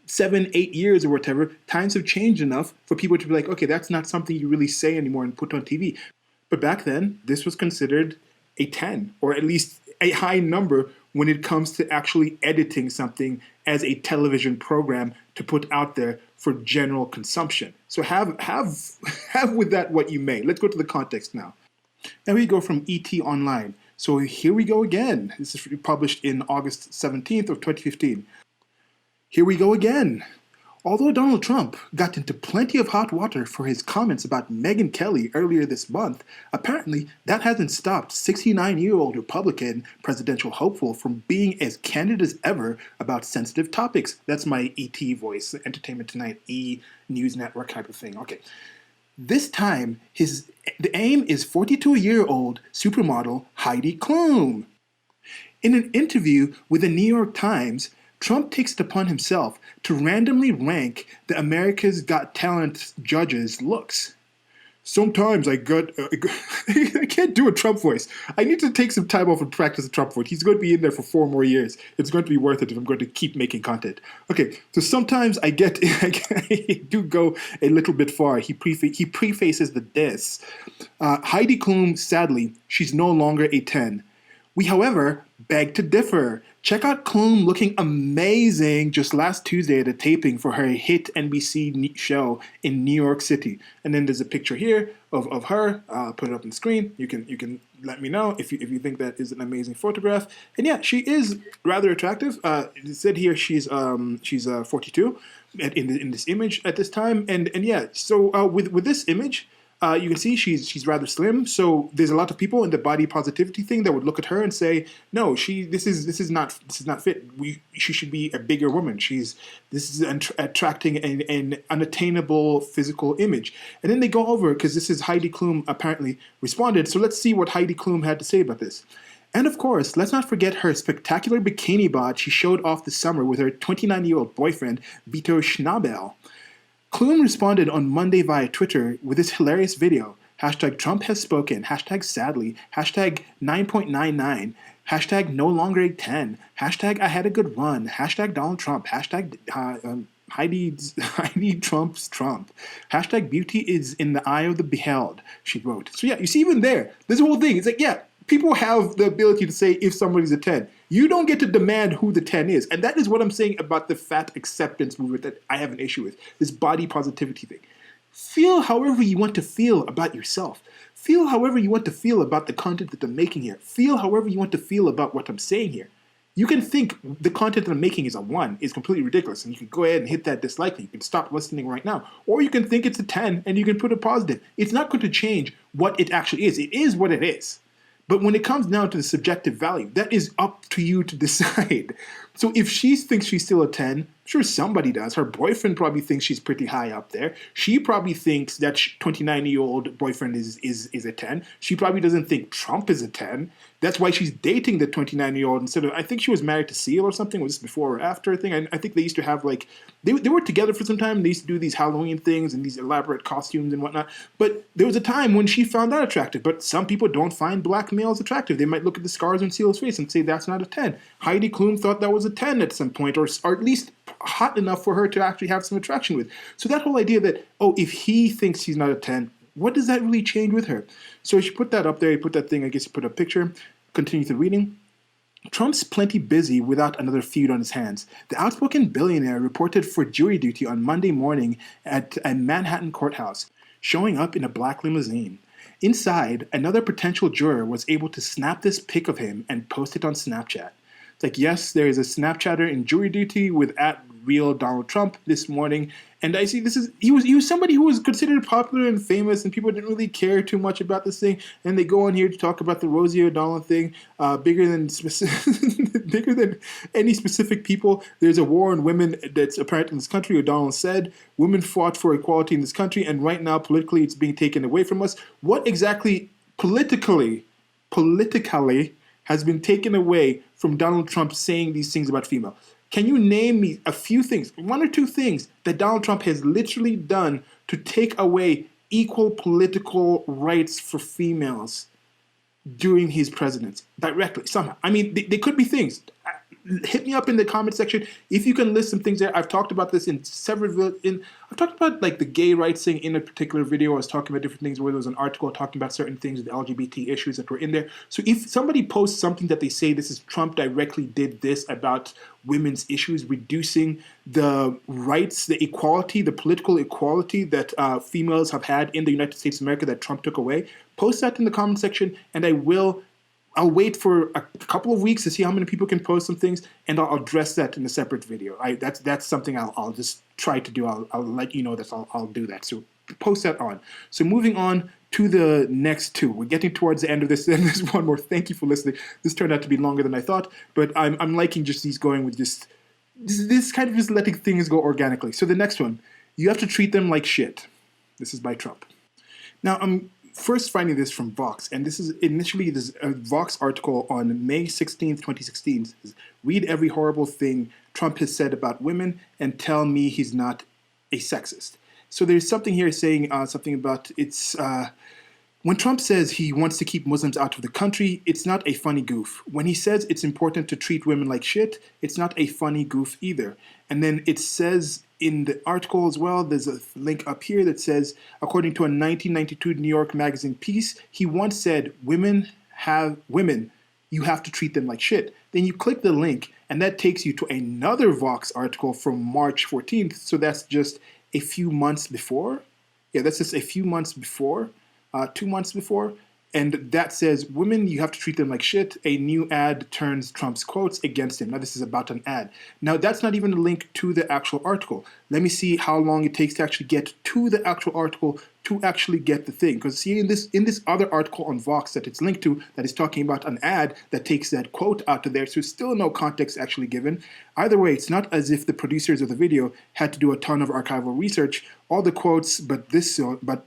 7, 8 years or whatever, times have changed enough for people to be like, okay, that's not something you really say anymore and put on TV. But back then, this was considered a 10, or at least a high number when it comes to actually editing something as a television program to put out there for general consumption. So have with that what you may. Let's go to the context now. Now we go from ET Online. So here we go again. This is published in August 17th of 2015. Here we go again. Although Donald Trump got into plenty of hot water for his comments about Megyn Kelly earlier this month, apparently that hasn't stopped 69-year-old Republican presidential hopeful from being as candid as ever about sensitive topics. That's my ET voice, Entertainment Tonight, E! News Network type of thing. Okay. This time, the aim is 42-year-old supermodel Heidi Klum. In an interview with the New York Times, Trump takes it upon himself to randomly rank the America's Got Talent judges' looks. Sometimes I can't do a Trump voice. I need to take some time off and practice a Trump voice. He's going to be in there for 4 more years. It's going to be worth it if I'm going to keep making content. Okay, so sometimes I do go a little bit far. He prefaces the diss. Heidi Klum, sadly, she's no longer a 10. We, however, beg to differ. Check out Klum looking amazing just last Tuesday at a taping for her hit NBC show in New York City. And then there's a picture here of her. I'll put it up on the screen. You can let me know if you think that is an amazing photograph. And yeah, she is rather attractive. It said here she's 42 in this image at this time. And yeah, so with this image, you can see she's rather slim, so there's a lot of people in the body positivity thing that would look at her and say, no, this is not fit. She should be a bigger woman. This is attracting an unattainable physical image. And then they go over, because this is Heidi Klum apparently responded. So let's see what Heidi Klum had to say about this. And of course, let's not forget her spectacular bikini bod she showed off this summer with her 29-year-old boyfriend, Vito Schnabel. Klum responded on Monday via Twitter with this hilarious video. Hashtag Trump has spoken. Hashtag sadly. Hashtag 9.99. Hashtag no longer a 10. Hashtag I had a good run. Hashtag Donald Trump. Hashtag Heidi Trump's Trump. Hashtag beauty is in the eye of the beheld, she wrote. So yeah, you see even there's a whole thing. It's like, yeah, people have the ability to say if somebody's a 10. You don't get to demand who the 10 is. And that is what I'm saying about the fat acceptance movement that I have an issue with, this body positivity thing. Feel however you want to feel about yourself. Feel however you want to feel about the content that I'm making here. Feel however you want to feel about what I'm saying here. You can think the content that I'm making is a 1, is completely ridiculous, and you can go ahead and hit that dislike. You can stop listening right now. Or you can think it's a 10 and you can put a positive. It's not going to change what it actually is. It is what it is. But when it comes down to the subjective value, that is up to you to decide. So if she thinks she's still a 10, I'm sure somebody does. Her boyfriend probably thinks she's pretty high up there. She probably thinks that 29-year-old boyfriend is a 10. She probably doesn't think Trump is a 10. That's why she's dating the 29-year-old instead of, I think she was married to Seal or something. Was this before or after a thing? I think they used to have like, they were together for some time. They used to do these Halloween things and these elaborate costumes and whatnot. But there was a time when she found that attractive. But some people don't find black males attractive. They might look at the scars on Seal's face and say that's not a 10. Heidi Klum thought that was a 10 at some point, or at least hot enough for her to actually have some attraction with. So that whole idea that, oh, if he thinks he's not a 10, what does that really change with her? So she put that up there, you put that thing, I guess you put a picture, continue the reading. Trump's plenty busy without another feud on his hands. The outspoken billionaire reported for jury duty on Monday morning at a Manhattan courthouse, showing up in a black limousine. Inside, another potential juror was able to snap this pic of him and post it on Snapchat. It's like, yes, there is a Snapchatter in jury duty with @real Donald Trump this morning, and I see this is he was somebody who was considered popular and famous, and people didn't really care too much about this thing, and they go on here to talk about the Rosie O'Donnell thing, bigger than bigger than any specific people. There's a war on women that's apparent in this country. O'Donnell said women fought for equality in this country, and right now politically it's being taken away from us. What exactly politically has been taken away from Donald Trump saying these things about female? Can you name me a few things, 1 or 2 things, that Donald Trump has literally done to take away equal political rights for females during his presidency? Directly, somehow. I mean, they could be things. Hit me up in the comment section if you can list some things there. I've talked about this in several. I've talked about like the gay rights thing in a particular video. I was talking about different things where there was an article talking about certain things, the LGBT issues that were in there. So if somebody posts something that they say this is Trump directly did this about women's issues, reducing the rights, the equality, the political equality that females have had in the United States of America that Trump took away, post that in the comment section, and I'll wait for a couple of weeks to see how many people can post some things, and I'll address that in a separate video. That's something I'll just try to do. I'll let you know that I'll do that. So post that on. So moving on to the next 2. We're getting towards the end of this. And there's one more. Thank you for listening. This turned out to be longer than I thought, but I'm liking just these going with just this kind of just letting things go organically. So the next one, you have to treat them like shit. This is by Trump. Now I'm first finding this from Vox, and this is initially this a Vox article on May 16th, 2016. Read every horrible thing Trump has said about women and tell me he's not a sexist. So there's something here saying something about when Trump says he wants to keep Muslims out of the country, it's not a funny goof. When he says it's important to treat women like shit, it's not a funny goof either. And then it says in the article as well, there's a link up here that says, according to a 1992 New York Magazine piece, he once said, women, you have to treat them like shit. Then you click the link, and that takes you to another Vox article from March 14th. So that's just a few months before. Yeah, that's just a few months before, 2 months before. And that says, women, you have to treat them like shit. A new ad turns Trump's quotes against him. Now, this is about an ad. Now, that's not even a link to the actual article. Let me see how long it takes to actually get to the actual article to actually get the thing. Because see, in this other article on Vox that it's linked to, that is talking about an ad that takes that quote out of there, so still no context actually given. Either way, it's not as if the producers of the video had to do a ton of archival research. All the quotes, but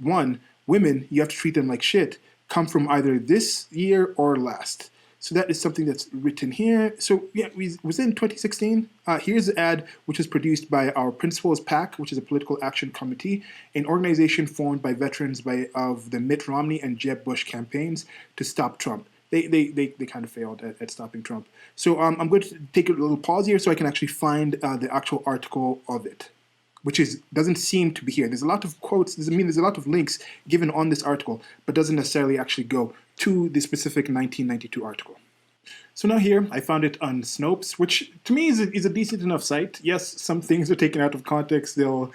one, women, you have to treat them like shit, come from either this year or last. So that is something that's written here. So yeah, it was in 2016. Here's the ad, which was produced by our Principles PAC, which is a political action committee, an organization formed by veterans of the Mitt Romney and Jeb Bush campaigns to stop Trump. They kind of failed at stopping Trump. So I'm going to take a little pause here so I can actually find the actual article of it. which is doesn't seem to be here. There's a lot of quotes. There's a lot of links given on this article, but doesn't necessarily actually go to the specific 1992 article. So now here, I found it on Snopes, which to me is a decent enough site. Yes, some things are taken out of context. They'll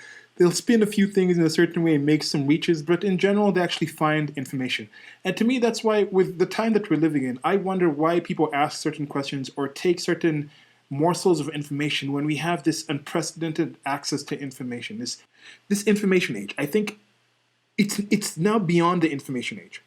spin a few things in a certain way and make some reaches, but in general, they actually find information. And to me, that's why with the time that we're living in, I wonder why people ask certain questions or take certain morsels of information when we have this unprecedented access to information, this information age. I think it's now beyond the information age.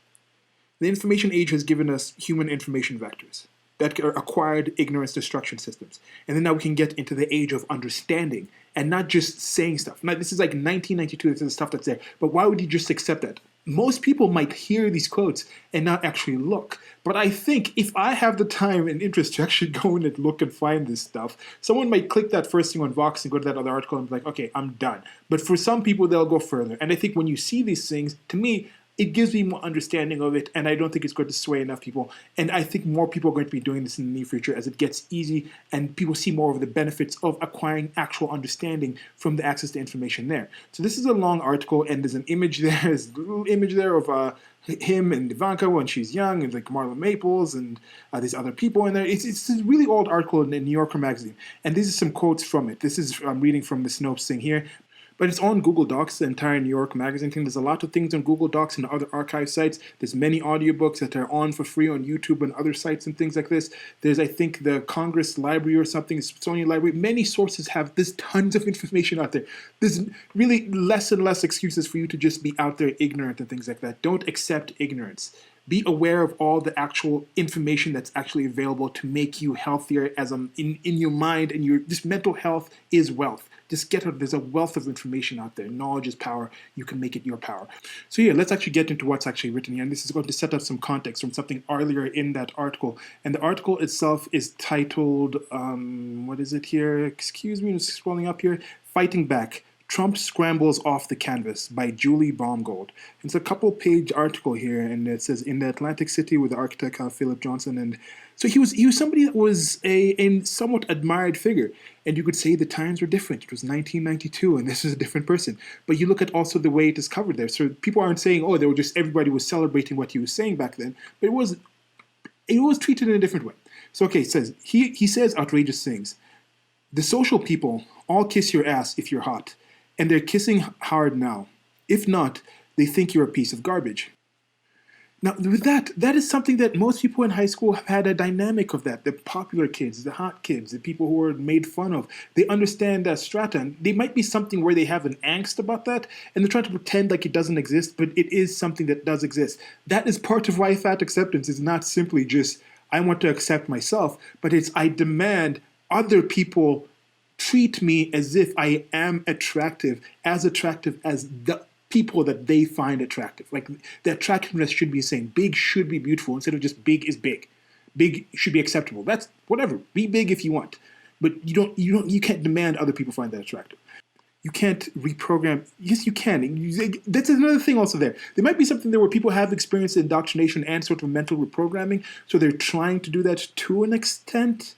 The information age has given us human information vectors that are acquired ignorance destruction systems. And then now we can get into the age of understanding and not just saying stuff. Now, this is like 1992, this is the stuff that's there. But why would you just accept that? Most people might hear these quotes and not actually look. But I think if I have the time and interest to actually go in and look and find this stuff, someone might click that first thing on Vox and go to that other article and be like, okay, I'm done. But for some people, they'll go further. And I think when you see these things, to me, it gives me more understanding of it, and I don't think it's going to sway enough people. And I think more people are going to be doing this in the near future as it gets easy and people see more of the benefits of acquiring actual understanding from the access to information there. So this is a long article, and there's an image there, there's a little image there of him and Ivanka when she's young, and like Marla Maples and these other people in there. It's a really old article in the New Yorker magazine, and these are some quotes from it. This is I'm reading from the Snopes thing here. But it's on Google Docs, the entire New York Magazine thing. There's a lot of things on Google Docs and other archive sites. There's many audiobooks that are on for free on YouTube and other sites and things like this. There's, I think, the Congress Library or something, the Smithsonian Library. Many sources have this tons of information out there. There's really less and less excuses for you to just be out there ignorant and things like that. Don't accept ignorance. Be aware of all the actual information that's actually available to make you healthier as in your mind, and your just mental health is wealth. Just there's a wealth of information out there. Knowledge is power. You can make it your power. So yeah, let's actually get into what's actually written here. And this is going to set up some context from something earlier in that article. And the article itself is titled, what is it here? Excuse me, I'm just scrolling up here. Fighting Back. Trump Scrambles Off the Canvas by Julie Baumgold. It's a couple-page article here, and it says, in the Atlantic City with the architect Philip Johnson. And so he was somebody that was a somewhat admired figure. And you could say the times were different. It was 1992, and this is a different person. But you look at also the way it is covered there. So people aren't saying, oh, everybody was celebrating what he was saying back then. But it was treated in a different way. So, okay, it says, he says outrageous things. The social people all kiss your ass if you're hot. And they're kissing hard now. If not, they think you're a piece of garbage. Now, with that is something that most people in high school have had a dynamic of that. The popular kids, the hot kids, the people who are made fun of. They understand that strata. And they might be something where they have an angst about that, and they're trying to pretend like it doesn't exist, but it is something that does exist. That is part of why fat acceptance is not simply just, I want to accept myself, but it's, I demand other people treat me as if I am attractive as the people that they find attractive. Like, the attractiveness should be the same. Big should be beautiful instead of just big is big. Big should be acceptable. That's whatever. Be big if you want, but you can't demand other people find that attractive. You can't reprogram. Yes, you can. That's another thing also there. There might be something there where people have experienced indoctrination and sort of mental reprogramming, so they're trying to do that to an extent.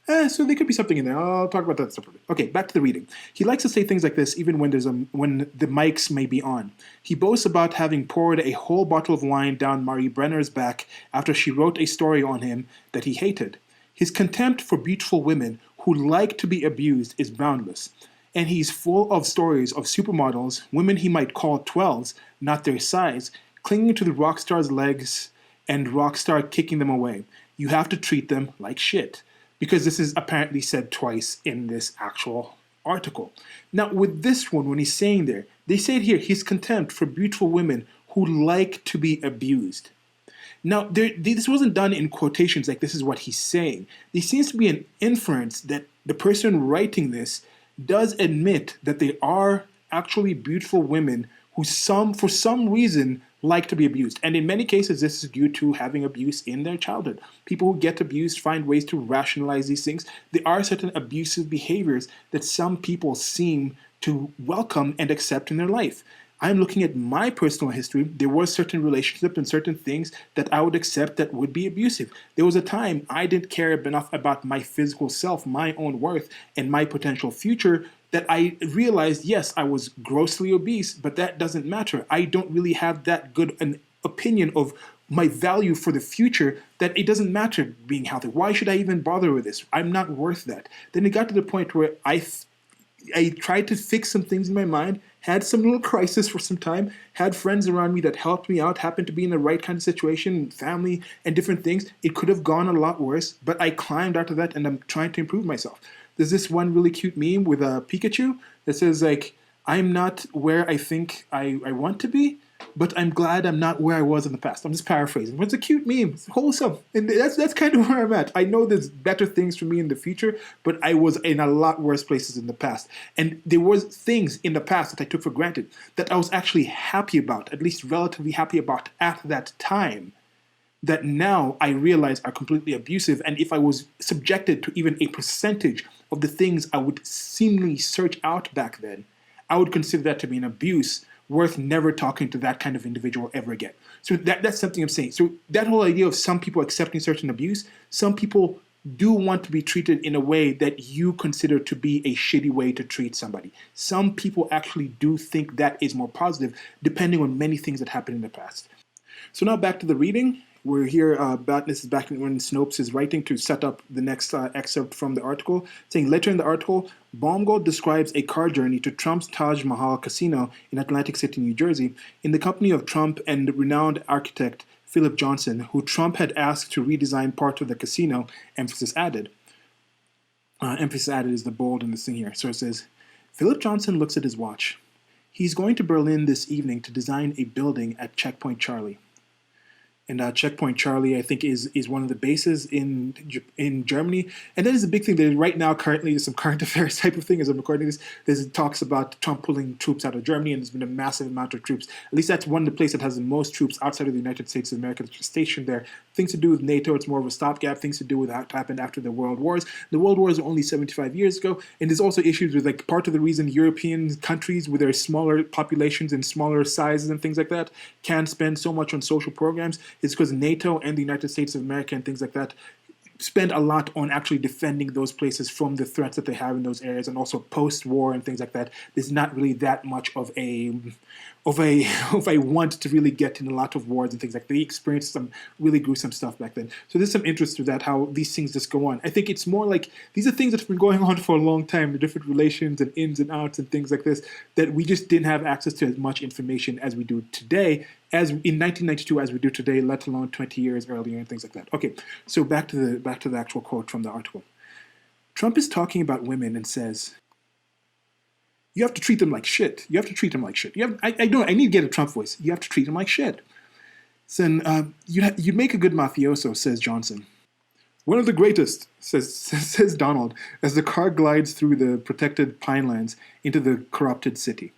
So there could be something in there. I'll talk about that separately. Okay, back to the reading. He likes to say things like this even when when the mics may be on. He boasts about having poured a whole bottle of wine down Marie Brenner's back after she wrote a story on him that he hated. His contempt for beautiful women who like to be abused is boundless. And he's full of stories of supermodels, women he might call 12s, not their size, clinging to the rock star's legs and rock star kicking them away. You have to treat them like shit. Because this is apparently said twice in this actual article. Now, with this one, when he's saying there, they say it here, his contempt for beautiful women who like to be abused. Now, this wasn't done in quotations like this is what he's saying. There seems to be an inference that the person writing this does admit that they are actually beautiful women who for some reason like to be abused. And in many cases, this is due to having abuse in their childhood. People who get abused find ways to rationalize these things. There are certain abusive behaviors that some people seem to welcome and accept in their life. I'm looking at my personal history. There were certain relationships and certain things that I would accept that would be abusive. There was a time I didn't care enough about my physical self, my own worth, and my potential future that I realized, yes, I was grossly obese, but that doesn't matter. I don't really have that good an opinion of my value for the future that it doesn't matter being healthy. Why should I even bother with this? I'm not worth that. Then it got to the point where I tried to fix some things in my mind, had some little crisis for some time, had friends around me that helped me out, happened to be in the right kind of situation, family, and different things. It could have gone a lot worse, but I climbed out of that and I'm trying to improve myself. There's this one really cute meme with a Pikachu that says, like, I'm not where I think I want to be, but I'm glad I'm not where I was in the past. I'm just paraphrasing, but it's a cute meme. It's wholesome, and that's kind of where I'm at. I know there's better things for me in the future, but I was in a lot worse places in the past, and there was things in the past that I took for granted that I was actually happy about, at least relatively happy about at that time, that now I realize are completely abusive. And if I was subjected to even a percentage of the things I would seemingly search out back then, I would consider that to be an abuse worth never talking to that kind of individual ever again. So that's something I'm saying. So that whole idea of some people accepting certain abuse, some people do want to be treated in a way that you consider to be a shitty way to treat somebody. Some people actually do think that is more positive, depending on many things that happened in the past. So now back to the reading. We're here about this is back when Snopes is writing to set up the next excerpt from the article, saying later in the article, Baumgold describes a car journey to Trump's Taj Mahal Casino in Atlantic City, New Jersey, in the company of Trump and renowned architect Philip Johnson, who Trump had asked to redesign part of the casino. Emphasis added. Emphasis added is the bold in this thing here. So it says, Philip Johnson looks at his watch. He's going to Berlin this evening to design a building at Checkpoint Charlie. And Checkpoint Charlie, I think, is one of the bases in Germany. And that is a big thing. That right now, currently, there's some current affairs type of thing as I'm recording this. There's talks about Trump pulling troops out of Germany, and there's been a massive amount of troops. At least that's one of the places that has the most troops outside of the United States of America stationed there. Things to do with NATO, it's more of a stopgap. Things to do with what happened after the World Wars. The World Wars are only 75 years ago, and there's also issues with, like, part of the reason European countries with their smaller populations and smaller sizes and things like that can spend so much on social programs is because NATO and the United States of America and things like that spend a lot on actually defending those places from the threats that they have in those areas, and also post-war and things like that. There's not really that much of a want to really get in a lot of wars and things like that. They experienced some really gruesome stuff back then. So there's some interest to that, how these things just go on. I think it's more like these are things that have been going on for a long time, the different relations and ins and outs and things like this, that we just didn't have access to as much information as we do today, as in 1992 as we do today, let alone 20 years earlier and things like that. Okay, so back to the actual quote from the article. Trump is talking about women and says, you have to treat them like shit. You have to treat them like shit. I need to get a Trump voice. You have to treat them like shit. Then you'd make a good mafioso, says Johnson. One of the greatest, says Donald, as the car glides through the protected pinelands into the corrupted city.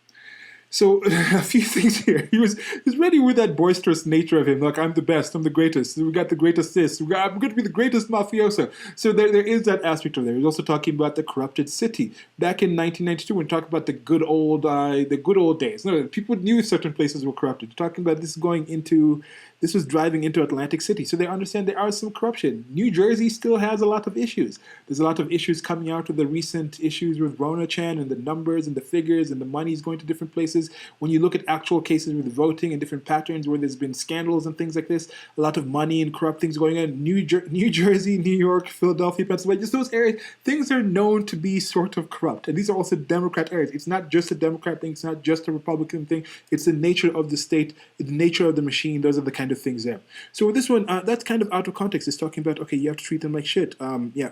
So a few things here. He's ready with that boisterous nature of him. Like, I'm the best. I'm the greatest. We got the greatest this. I'm going to be the greatest mafioso. So there is that aspect of there. He's also talking about the corrupted city. Back in 1992, when talking about the good old days. No, people knew certain places were corrupted. Talking about this was driving into Atlantic City. So they understand there are some corruption. New Jersey still has a lot of issues. There's a lot of issues coming out of the recent issues with Rona Chan and the numbers and the figures and the money's going to different places. When you look at actual cases with voting and different patterns where there's been scandals and things like this, a lot of money and corrupt things going on. New Jersey, New York, Philadelphia, Pennsylvania, just those areas, things are known to be sort of corrupt. And these are also Democrat areas. It's not just a Democrat thing. It's not just a Republican thing. It's the nature of the state, the nature of the machine. Those are the kind of things there. So with this one, that's kind of out of context. It's talking about, okay, you have to treat them like shit.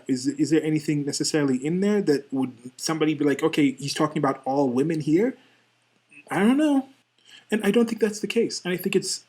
Is there anything necessarily in there that would somebody be like, okay, he's talking about all women here? I don't know. And I don't think that's the case. And I think it's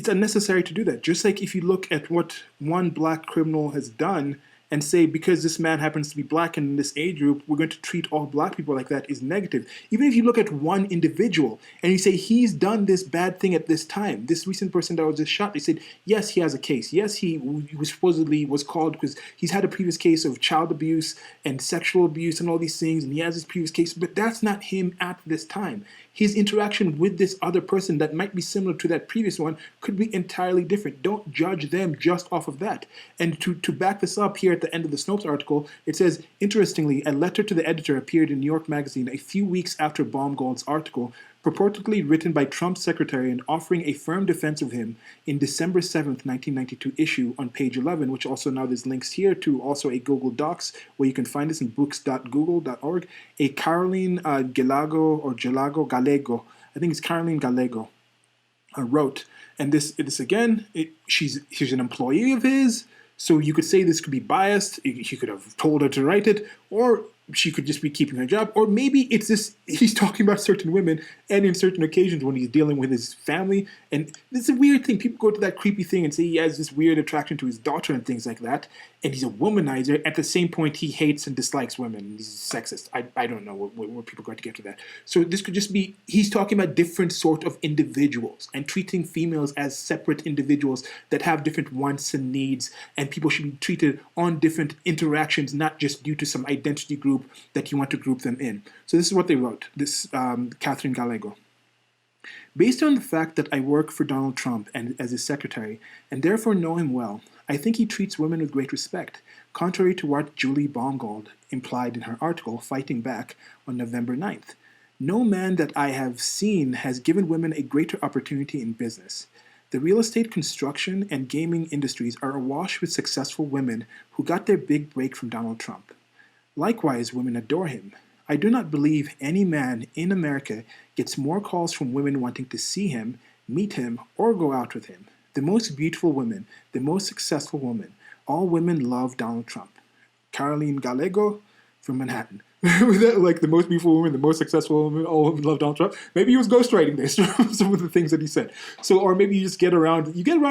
unnecessary to do that. Just like if you look at what one black criminal has done and say, because this man happens to be black and in this age group, we're going to treat all black people like that is negative. Even if you look at one individual and you say, he's done this bad thing at this time, this recent person that was just shot, they said, yes, he has a case. Yes, he was supposedly was called because he's had a previous case of child abuse and sexual abuse and all these things, and he has this previous case, but that's not him at this time. His interaction with this other person that might be similar to that previous one could be entirely different. Don't judge them just off of that. And to back this up here at the end of the Snopes article, it says, interestingly, a letter to the editor appeared in New York Magazine a few weeks after Baumgold's article, purportedly written by Trump's secretary and offering a firm defense of him in December 7th, 1992 issue on page 11, which also now there's links here to also a Google Docs where you can find this in books.google.org, a Caroline Gallego, I think it's Caroline Gallego, wrote. And this again, she's an employee of his, so you could say this could be biased. He could have told her to write it, or she could just be keeping her job, or maybe it's this, he's talking about certain women and in certain occasions when he's dealing with his family. And this is a weird thing. People go to that creepy thing and say he has this weird attraction to his daughter and things like that, and he's a womanizer. At the same point, he hates and dislikes women, and he's sexist. I don't know where people are going to get to that. So this could just be, he's talking about different sort of individuals and treating females as separate individuals that have different wants and needs, and people should be treated on different interactions, not just due to some identity group that you want to group them in. So this is what they wrote, this Catherine Gallego. Based on the fact that I work for Donald Trump and as his secretary, and therefore know him well, I think he treats women with great respect, contrary to what Julie Baumgold implied in her article, Fighting Back, on November 9th. No man that I have seen has given women a greater opportunity in business. The real estate, construction, and gaming industries are awash with successful women who got their big break from Donald Trump. Likewise, women adore him. I do not believe any man in America gets more calls from women wanting to see him, meet him, or go out with him. The most beautiful women, the most successful women, all women love Donald Trump. Caroline Gallego from Manhattan. Like the most beautiful woman, the most successful woman, all women love Donald Trump. Maybe he was ghostwriting this, some of the things that he said. So, or maybe you just get around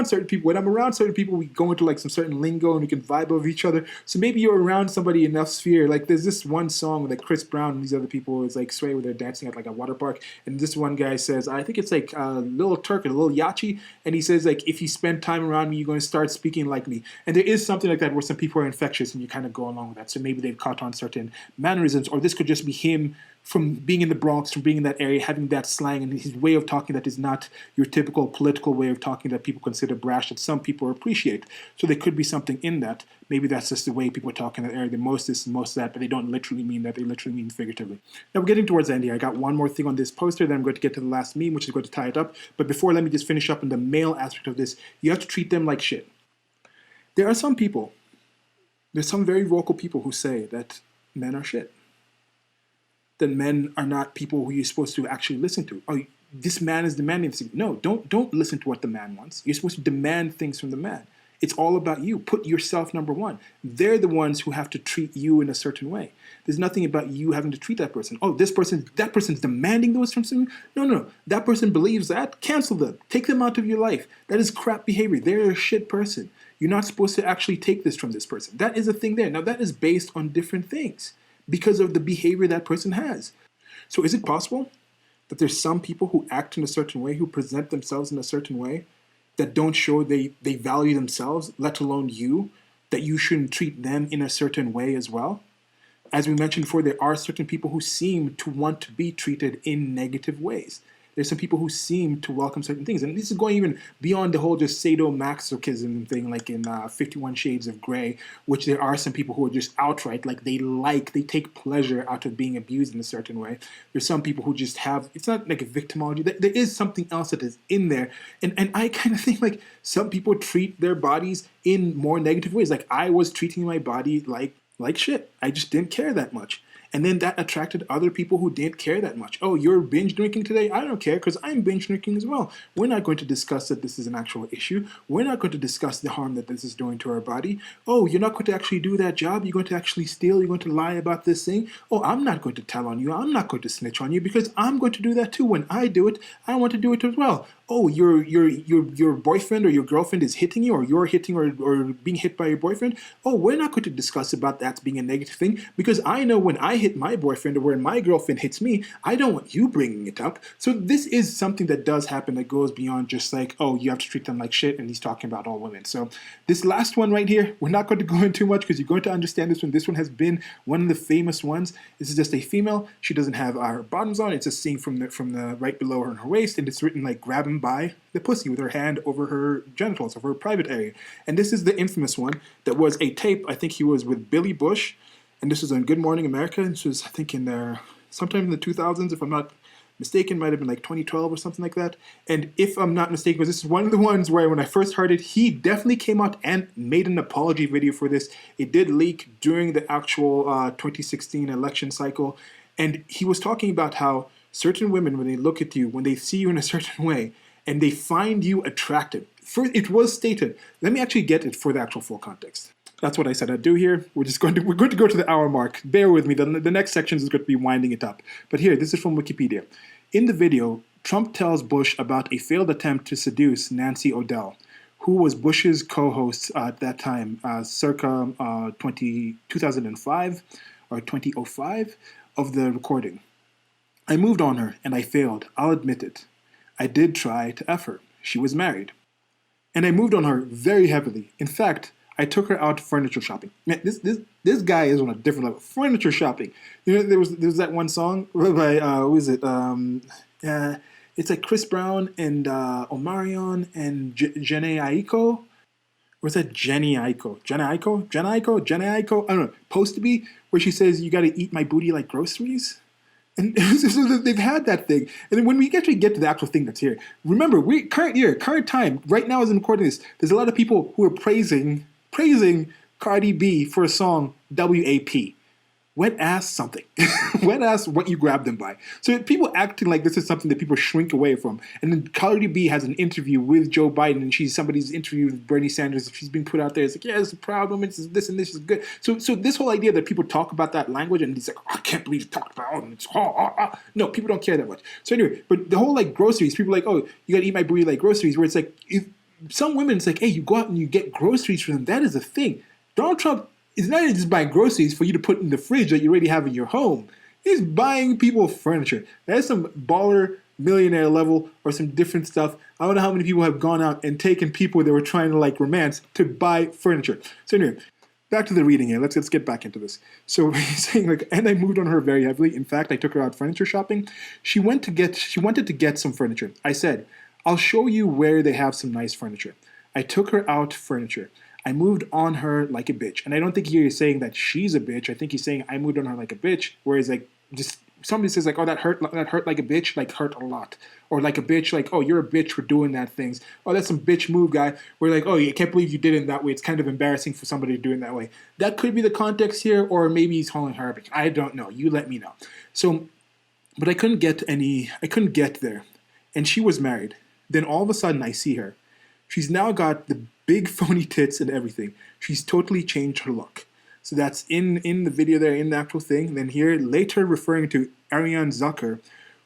certain people. When I'm around certain people, we go into like some certain lingo and we can vibe over each other. So maybe you're around somebody in enough sphere. Like there's this one song that Chris Brown and these other people is like sway where they're dancing at like a water park. And this one guy says, I think it's like Lil Turk or Lil Yachi. And he says like, if you spend time around me, you're going to start speaking like me. And there is something like that where some people are infectious and you kind of go along with that. So maybe they've caught on certain mannerisms, or this could just be him from being in the Bronx, from being in that area, having that slang and his way of talking that is not your typical political way of talking that people consider brash, that some people appreciate. So there could be something in that. Maybe that's just the way people talk in that area. The most this and most that, but they don't literally mean that. They literally mean figuratively. Now we're getting towards the end here. I got one more thing on this poster, then I'm going to get to the last meme, which is going to tie it up. But before, let me just finish up on the male aspect of this. You have to treat them like shit. There are some people, there's some very vocal people who say that men are shit. That men are not people who you're supposed to actually listen to. Oh, this man is demanding this. No, don't listen to what the man wants. You're supposed to demand things from the man. It's all about you. Put yourself number one. They're the ones who have to treat you in a certain way. There's nothing about you having to treat that person. Oh, that person's demanding those from you. No. That person believes that. Cancel them. Take them out of your life. That is crap behavior. They're a shit person. You're not supposed to actually take this from this person. That is a thing there. Now, that is based on different things, because of the behavior that person has. So is it possible that there's some people who act in a certain way, who present themselves in a certain way, that don't show they value themselves, let alone you, that you shouldn't treat them in a certain way as well? As we mentioned before, there are certain people who seem to want to be treated in negative ways. There's some people who seem to welcome certain things. And this is going even beyond the whole just sadomasochism thing, like in 51 Shades of Grey, which there are some people who are just outright, like they take pleasure out of being abused in a certain way. There's some people who just have, it's not like a victimology. There is something else that is in there. And I kind of think like some people treat their bodies in more negative ways. Like I was treating my body like shit. I just didn't care that much. And then that attracted other people who didn't care that much. Oh, you're binge drinking today? I don't care because I'm binge drinking as well. We're not going to discuss that this is an actual issue. We're not going to discuss the harm that this is doing to our body. Oh, you're not going to actually do that job? You're going to actually steal? You're going to lie about this thing? Oh, I'm not going to tell on you. I'm not going to snitch on you because I'm going to do that too. When I do it, I want to do it as well. Oh, your boyfriend or your girlfriend is hitting you, or you're hitting or being hit by your boyfriend. Oh, we're not going to discuss about that being a negative thing because I know when I I hit my boyfriend or when my girlfriend hits me, I don't want you bringing it up. So this is something that does happen that goes beyond just like, oh, you have to treat them like shit, and he's talking about all women. So this last one right here, we're not going to go into too much because you're going to understand this one. This one has been one of the famous ones. This is just a female. She doesn't have her bottoms on. It's just seen from the right below her and her waist, and it's written like grab him by the pussy with her hand over her genitals, over her private area. And this is the infamous one that was a tape. I think he was with Billy Bush, and this was on Good Morning America. And this was, I think, in there sometime in the 2000s, if I'm not mistaken, might have been like 2012 or something like that. And if I'm not mistaken, because this is one of the ones where when I first heard it, he definitely came out and made an apology video for this. It did leak during the actual 2016 election cycle. And he was talking about how certain women, when they look at you, when they see you in a certain way, and they find you attractive. First, it was stated. Let me actually get it for the actual full context. That's what I said I'd do here. We're going to go to the hour mark. Bear with me. The next section is going to be winding it up. But here, this is from Wikipedia. In the video, Trump tells Bush about a failed attempt to seduce Nancy O'Dell, who was Bush's co-host at that time, circa 2005 or 2005 of the recording. I moved on her and I failed. I'll admit it. I did try to F her. She was married. And I moved on her very heavily. In fact, I took her out furniture shopping. Man, this guy is on a different level. Furniture shopping. You know, there was that one song by who is it? It's like Chris Brown and Omarion and Jhené Aiko. Or is that Jenny Aiko? Jenny Aiko? I don't know. Supposed to be where she says you got to eat my booty like groceries. And so they've had that thing. And then when we actually get to the actual thing that's here, remember, current time, right now as I'm recording this, there's a lot of people who are praising Cardi B for a song, WAP. Wet ass something. Wet ass what you grabbed them by. So people acting like this is something that people shrink away from. And then Cardi B has an interview with Joe Biden, and somebody's interview with Bernie Sanders. She's being put out there. It's like, yeah, it's a problem. It's this and this is good. So this whole idea that people talk about that language and it's like, oh, I can't believe you talked about it. And it's, No, people don't care that much. So anyway, but the whole like groceries, people are like, oh, you got to eat my booty like groceries, where it's like, if some women, it's like, hey, you go out and you get groceries for them. That is a thing. Donald Trump is not just buying groceries for you to put in the fridge that you already have in your home. He's buying people furniture. That's some baller, millionaire level or some different stuff. I don't know how many people have gone out and taken people they were trying to like romance to buy furniture. So anyway, back to the reading here. Let's get back into this. So he's saying like, and I moved on her very heavily. In fact, I took her out furniture shopping. She wanted to get some furniture. I said, I'll show you where they have some nice furniture. I took her out furniture. I moved on her like a bitch. And I don't think he's saying that she's a bitch. I think he's saying I moved on her like a bitch. Whereas like just somebody says like, oh, that hurt like a bitch, like hurt a lot. Or like a bitch, like, oh, you're a bitch for doing that things. Oh, that's some bitch move, guy. Where like, oh, I can't believe you did it that way. It's kind of embarrassing for somebody to do it that way. That could be the context here, or maybe he's calling her a bitch. I don't know. You let me know. So, but I couldn't get there. And she was married. Then all of a sudden I see her. She's now got the big phony tits and everything. She's totally changed her look. So that's in the video there, in the actual thing. Then here, later referring to Ariane Zucker,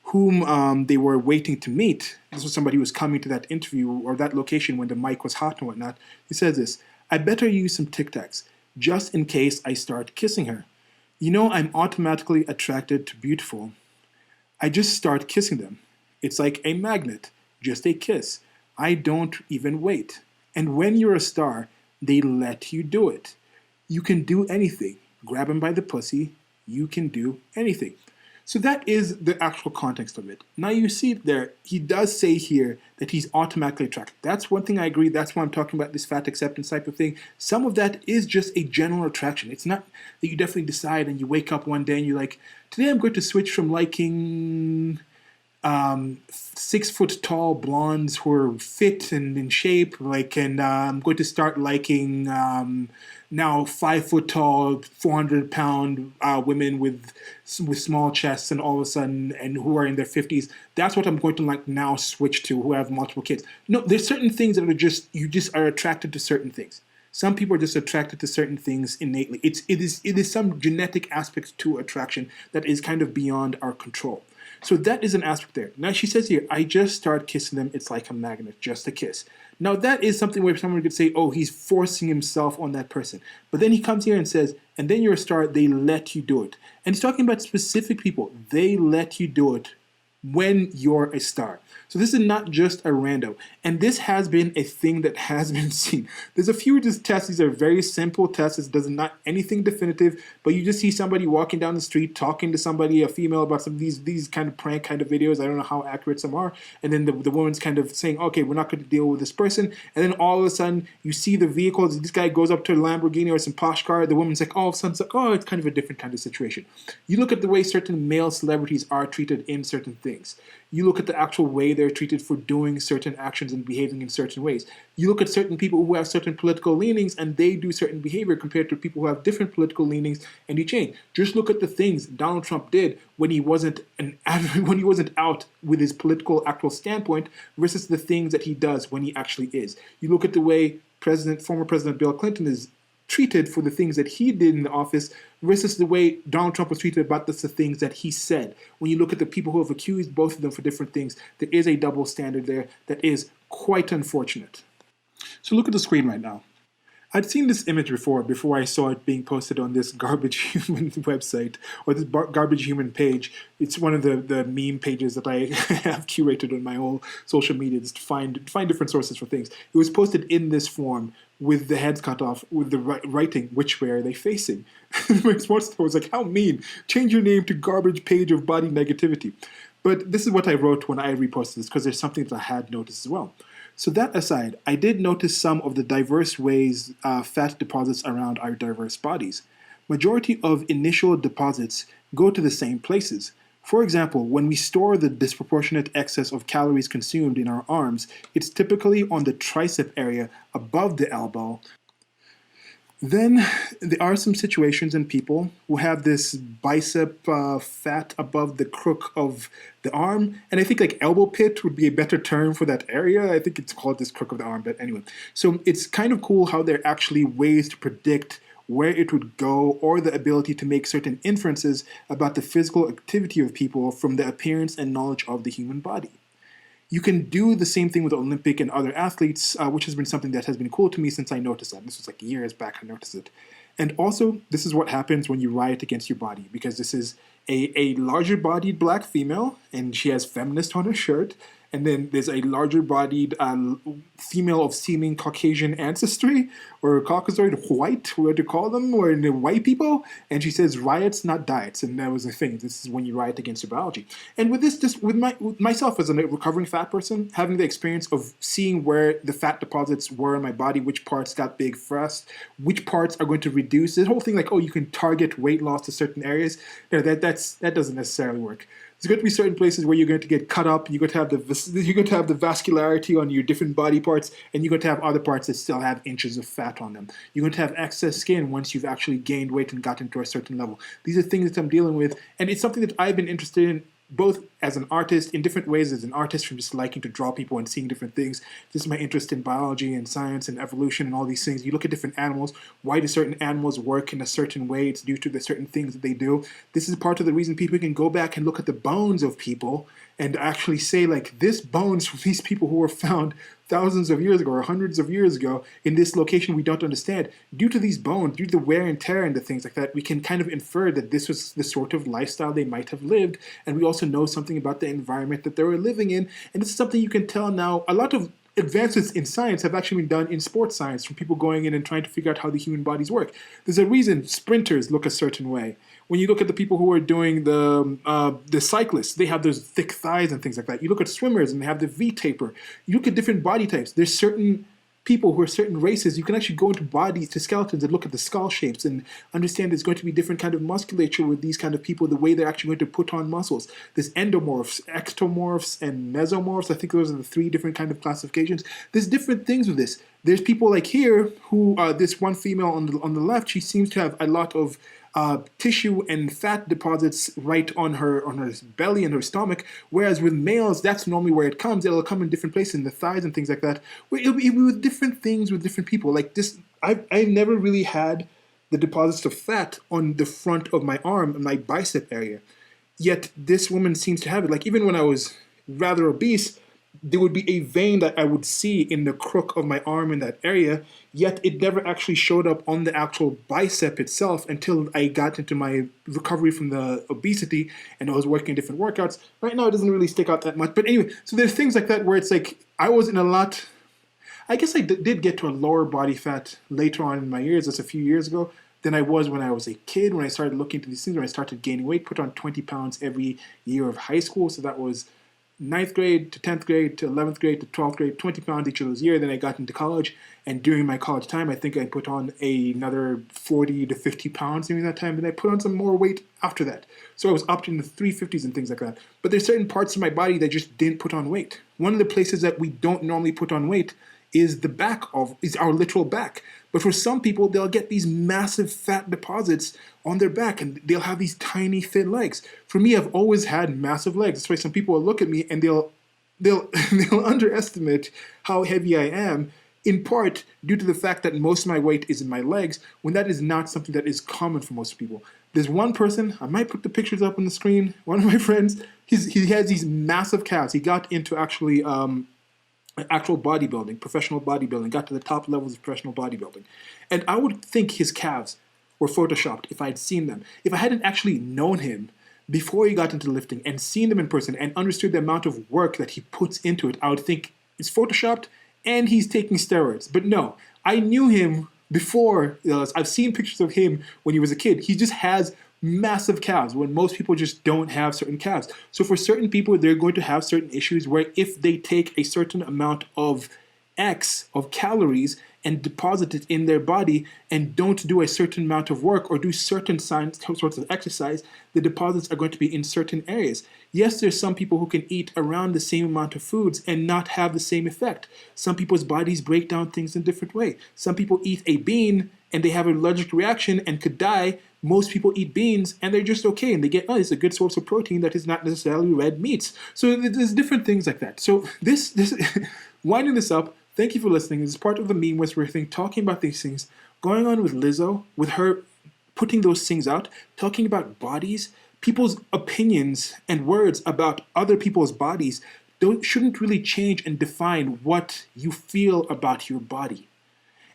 whom they were waiting to meet. This was somebody who was coming to that interview or that location when the mic was hot and whatnot. He says this, I better use some Tic Tacs, just in case I start kissing her. You know, I'm automatically attracted to beautiful. I just start kissing them. It's like a magnet, just a kiss. I don't even wait. And when you're a star, they let you do it. You can do anything. Grab him by the pussy. You can do anything. So that is the actual context of it. Now you see it there. He does say here that he's automatically attracted. That's one thing I agree. That's why I'm talking about this fat acceptance type of thing. Some of that is just a general attraction. It's not that you definitely decide and you wake up one day and you're like, today I'm going to switch from liking 6 foot tall blondes who are fit and in shape, and I'm going to start liking now 5 foot tall, 400-pound women with small chests, and all of a sudden, and who are in their 50s. That's what I'm going to like now switch to, who have multiple kids. No, there's certain things that are you just are attracted to certain things. Some people are just attracted to certain things innately. It is some genetic aspects to attraction that is kind of beyond our control. So that is an aspect there. Now she says here, I just start kissing them. It's like a magnet, just a kiss. Now that is something where someone could say, oh, he's forcing himself on that person. But then he comes here and says, and then you're a star, they let you do it. And he's talking about specific people. They let you do it when you're a star. So this is not just a rando. And this has been a thing that has been seen. There's a few just tests. These are very simple tests. It does not anything definitive, but you just see somebody walking down the street talking to somebody, a female, about some of these kind of prank kind of videos. I don't know how accurate some are. And then the woman's kind of saying, okay, we're not going to deal with this person. And then all of a sudden you see the vehicles. This guy goes up to a Lamborghini or some posh car. The woman's like, all of a sudden it's like, oh, it's kind of a different kind of situation. You look at the way certain male celebrities are treated in certain things. You look at the actual way they're treated for doing certain actions and behaving in certain ways. You look at certain people who have certain political leanings and they do certain behavior compared to people who have different political leanings, and you change. Just look at the things Donald Trump did when he wasn't when he wasn't out with his political actual standpoint versus the things that he does when he actually is. You look at the way former President Bill Clinton is treated for the things that he did in the office versus the way Donald Trump was treated about the things that he said. When you look at the people who have accused both of them for different things, there is a double standard there that is quite unfortunate. So look at the screen right now. I'd seen this image before I saw it being posted on this Garbage Human website, or this Garbage Human page. It's one of the meme pages that I have curated on my whole social media just to find different sources for things. It was posted in this form with the heads cut off, with the writing, which way are they facing? My response was like, how mean. Change your name to Garbage Page of Body Negativity. But this is what I wrote when I reposted this, because there's something that I had noticed as well. So that aside, I did notice some of the diverse ways fat deposits around our diverse bodies. Majority of initial deposits go to the same places. For example, when we store the disproportionate excess of calories consumed in our arms, it's typically on the tricep area above the elbow. Then there are some situations in people who have this bicep fat above the crook of the arm. And I think like elbow pit would be a better term for that area. I think it's called this crook of the arm, but anyway. So it's kind of cool how there are actually ways to predict where it would go, or the ability to make certain inferences about the physical activity of people from the appearance and knowledge of the human body. You can do the same thing with Olympic and other athletes, which has been something that has been cool to me since I noticed that. This was like years back I noticed it. And also, this is what happens when you riot against your body, because this is a larger-bodied black female, and she has feminist on her shirt, and then there's a larger-bodied female of seeming Caucasian ancestry, or Caucasoid white, whatever to call them, or the white people, and she says riots, not diets, and that was the thing. This is when you riot against your biology. And with this, just with myself as a recovering fat person, having the experience of seeing where the fat deposits were in my body, which parts got big first, which parts are going to reduce, this whole thing like, oh, you can target weight loss to certain areas, that doesn't necessarily work. There's going to be certain places where you're going to get cut up. You're going to have the vascularity on your different body parts, and you're going to have other parts that still have inches of fat on them. You're going to have excess skin once you've actually gained weight and gotten to a certain level. These are things that I'm dealing with, and it's something that I've been interested in both as an artist, in different ways as an artist, from just liking to draw people and seeing different things. This is my interest in biology and science and evolution and all these things. You look at different animals. Why do certain animals work in a certain way? It's due to the certain things that they do. This is part of the reason people can go back and look at the bones of people and actually say, like, this bones from these people who were found thousands of years ago or hundreds of years ago in this location we don't understand. Due to these bones, due to the wear and tear and the things like that, we can kind of infer that this was the sort of lifestyle they might have lived. And we also know something about the environment that they were living in. And this is something you can tell now. A lot of advances in science have actually been done in sports science, from people going in and trying to figure out how the human bodies work. There's a reason sprinters look a certain way. When you look at the people who are doing the cyclists, they have those thick thighs and things like that. You look at swimmers and they have the V taper. You look at different body types. There's certain people who are certain races. You can actually go into bodies, to skeletons, and look at the skull shapes and understand there's going to be different kind of musculature with these kind of people, the way they're actually going to put on muscles. There's endomorphs, ectomorphs, and mesomorphs. I think those are the three different kind of classifications. There's different things with this. There's people like here who, this one female on the left, she seems to have a lot of tissue and fat deposits right on her belly and her stomach, whereas with males, that's normally where it comes. It'll come in different places, in the thighs and things like that. It'll be with different things with different people. Like this, I've never really had the deposits of fat on the front of my arm and my bicep area. Yet this woman seems to have it. Like even when I was rather obese, there would be a vein that I would see in the crook of my arm in that area, yet it never actually showed up on the actual bicep itself until I got into my recovery from the obesity and I was working different workouts. Right now, it doesn't really stick out that much. But anyway, so there's things like that where it's like I was in a lot. I guess I did get to a lower body fat later on in my years. That's a few years ago than I was when I was a kid. When I started looking into these things, when I started gaining weight, put on 20 pounds every year of high school. So that was ninth grade to 10th grade to 11th grade to 12th grade, 20 pounds each of those years. Then I got into college. And during my college time, I think I put on another 40 to 50 pounds during that time. Then I put on some more weight after that. So I was up in the 350s and things like that. But there's certain parts of my body that just didn't put on weight. One of the places that we don't normally put on weight is is our literal back. But for some people, they'll get these massive fat deposits on their back and they'll have these tiny thin legs. For me, I've always had massive legs. That's why some people will look at me and they'll they'll underestimate how heavy I am, in part due to the fact that most of my weight is in my legs, when that is not something that is common for most people. There's one person, I might put the pictures up on the screen, one of my friends, he has these massive calves. He got into actual bodybuilding, professional bodybuilding, got to the top levels of professional bodybuilding. And I would think his calves were photoshopped if I had seen them. If I hadn't actually known him before he got into lifting and seen them in person and understood the amount of work that he puts into it, I would think it's photoshopped and he's taking steroids. But no, I knew him before. I've seen pictures of him when he was a kid. He just has massive calves when most people just don't have certain calves. So for certain people, they're going to have certain issues where if they take a certain amount of X of calories and deposit it in their body and don't do a certain amount of work or do certain sorts of exercise, the deposits are going to be in certain areas. Yes, there's some people who can eat around the same amount of foods and not have the same effect. Some people's bodies break down things in a different way. Some people eat a bean and they have an allergic reaction and could die. Most people eat beans and they're just okay and they get, it's a good source of protein that is not necessarily red meats. So there's different things like that. So this winding this up, thank you for listening. This is part of the Meme Whisperer thing, talking about these things, going on with Lizzo, with her putting those things out, talking about bodies, people's opinions and words about other people's bodies shouldn't really change and define what you feel about your body.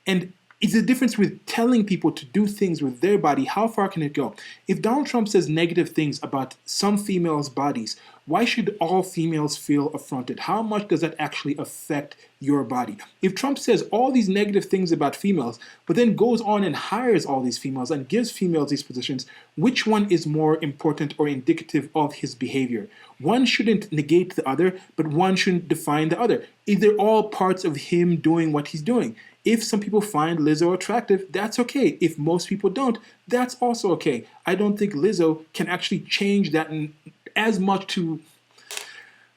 And it's the difference with telling people to do things with their body. How far can it go? If Donald Trump says negative things about some females' bodies, why should all females feel affronted? How much does that actually affect your body? If Trump says all these negative things about females, but then goes on and hires all these females and gives females these positions, which one is more important or indicative of his behavior? One shouldn't negate the other, but one shouldn't define the other. They're all parts of him doing what he's doing. If some people find Lizzo attractive, that's okay. If most people don't, that's also okay. I don't think Lizzo can actually change that as much to...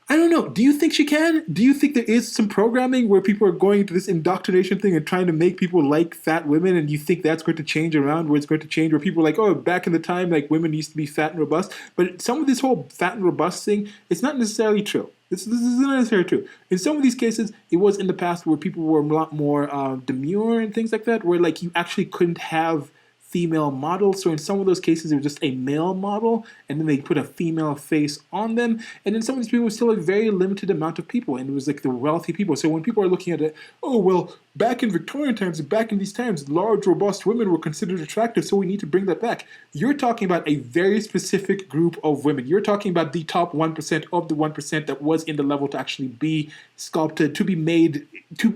I don't know. Do you think she can? Do you think there is some programming where people are going into this indoctrination thing and trying to make people like fat women, and you think that's going to change around, where it's going to change, where people are like, oh, back in the time, like women used to be fat and robust. But some of this whole fat and robust thing, it's not necessarily true. This is not necessarily true. In some of these cases, it was in the past where people were a lot more demure and things like that, where like you actually couldn't have female models. So in some of those cases, it was just a male model, and then they put a female face on them. And in some of these people, it was still a very limited amount of people, and it was like the wealthy people. So when people are looking at it, oh, well, back in Victorian times, back in these times, large, robust women were considered attractive, so we need to bring that back. You're talking about a very specific group of women. You're talking about the top 1% of the 1% that was in the level to actually be sculpted, to be made,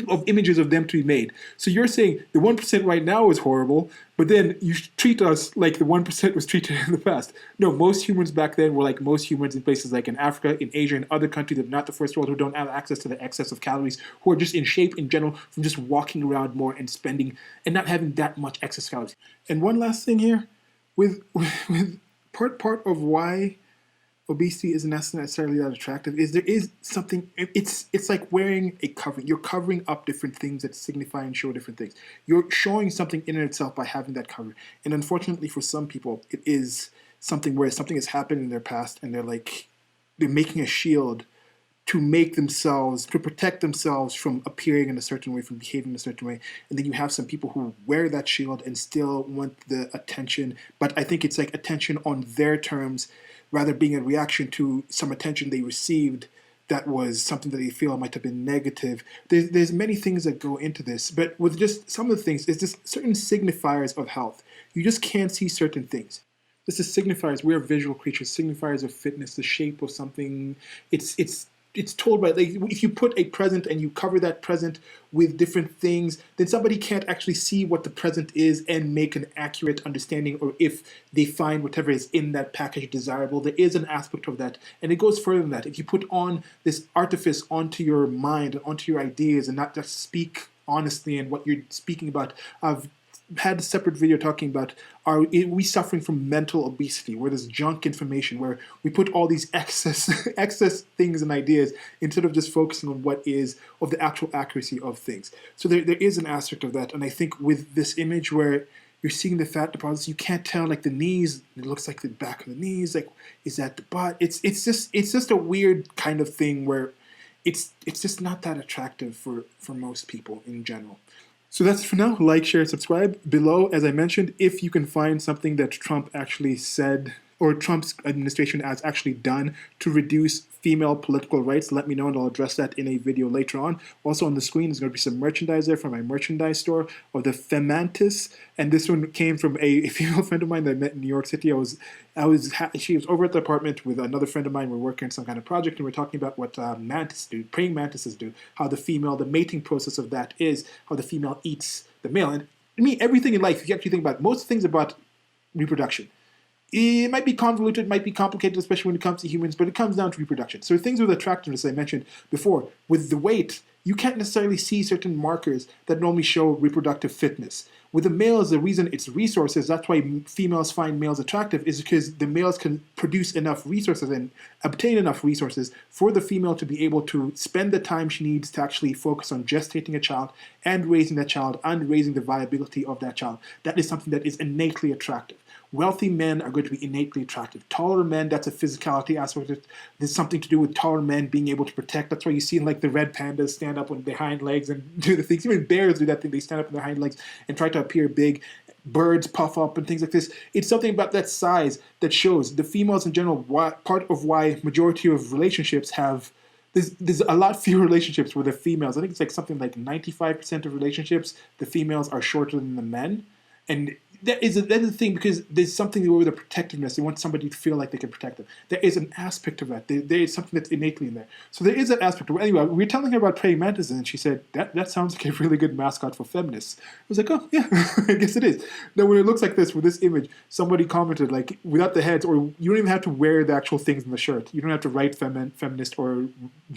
of images of them to be made. So you're saying the 1% right now is horrible, but then you treat us like the 1% was treated in the past. No, most humans back then were like most humans in places like in Africa, in Asia, and other countries that are not the first world, who don't have access to the excess of calories, who are just in shape in general from just walking around more and spending and not having that much excess calories. And one last thing here, with part of why obesity isn't necessarily that attractive is there is something, it's like wearing a covering. You're covering up different things that signify and show different things. You're showing something in itself by having that cover. And unfortunately for some people, it is something where something has happened in their past and they're making a shield to make themselves, to protect themselves from appearing in a certain way, from behaving in a certain way. And then you have some people who wear that shield and still want the attention, but I think it's like attention on their terms, rather being a reaction to some attention they received that was something that they feel might have been negative. There's many things that go into this, but with just some of the things, it's just certain signifiers of health. You just can't see certain things. This is signifiers. We're visual creatures. Signifiers of fitness, the shape of something. It's told by, like, if you put a present and you cover that present with different things, then somebody can't actually see what the present is and make an accurate understanding, or if they find whatever is in that package desirable. There is an aspect of that, and it goes further than that. If you put on this artifice onto your mind, onto your ideas, and not just speak honestly and what you're speaking about, I've had a separate video talking about, are we suffering from mental obesity, where there's junk information, where we put all these excess things and ideas instead of just focusing on what is of the actual accuracy of things. So there is an aspect of that, and I think with this image where you're seeing the fat deposits, you can't tell, like, the knees, it looks like the back of the knees, like, is that the butt? It's just a weird kind of thing where it's just not that attractive for most people in general. So that's it for now. Like, share, subscribe. Below, as I mentioned, if you can find something that Trump actually said, or Trump's administration has actually done to reduce female political rights, let me know and I'll address that in a video later on. Also on the screen is going to be some merchandise there from my merchandise store of the Femantis, and this one came from a female friend of mine that I met in New York City. She was over at the apartment with another friend of mine. We're working on some kind of project, and we're talking about what praying mantises do, how the mating process of that is, how the female eats the male. And I mean, everything in life, if you actually think about it, most things about reproduction, it might be convoluted, might be complicated, especially when it comes to humans, but it comes down to reproduction. So things with attractiveness, I mentioned before, with the weight, you can't necessarily see certain markers that normally show reproductive fitness. With the males, the reason it's resources, that's why females find males attractive, is because the males can produce enough resources and obtain enough resources for the female to be able to spend the time she needs to actually focus on gestating a child and raising that child and raising the viability of that child. That is something that is innately attractive. Wealthy men are going to be innately attractive. Taller men, that's a physicality aspect of it. There's something to do with taller men being able to protect. That's why you see, like, the red pandas stand up on their hind legs and do the things. Even bears do that thing. They stand up on their hind legs and try to appear big. Birds puff up and things like this. It's something about that size that shows the females in general. Part of why majority of relationships have, there's a lot fewer relationships with the females. I think it's like something like 95% of relationships, the females are shorter than the men. And that is the thing, because there's something with the protectiveness. They want somebody to feel like they can protect them. There is an aspect of that. There is something that's innately in there. So there is that aspect. Anyway, we were telling her about praying mantises, and she said, that sounds like a really good mascot for feminists. I was like, oh, yeah, I guess it is. Now, when it looks like this, with this image, somebody commented, like, without the heads, or you don't even have to wear the actual things in the shirt. You don't have to write feminist or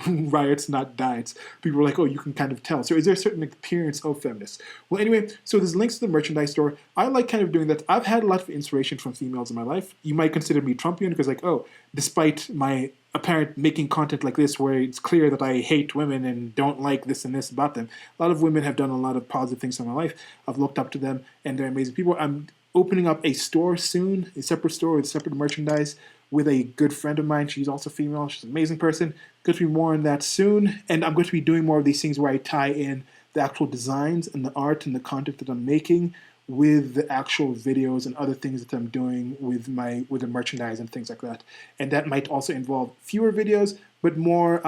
riots, not diets. People were like, oh, you can kind of tell. So is there a certain appearance of feminists? Well, anyway, so there's links to the merchandise store. I like kind of doing that. I've had a lot of inspiration from females in my life. You might consider me Trumpian because, like, oh, despite my apparent making content like this where it's clear that I hate women and don't like this and this about them, a lot of women have done a lot of positive things in my life. I've looked up to them and they're amazing people. I'm opening up a store soon, a separate store with separate merchandise with a good friend of mine. She's also female. She's an amazing person. Going to be more on that soon. And I'm going to be doing more of these things where I tie in the actual designs and the art and the content that I'm making with the actual videos and other things that I'm doing with the merchandise and things like that. And that might also involve fewer videos, but more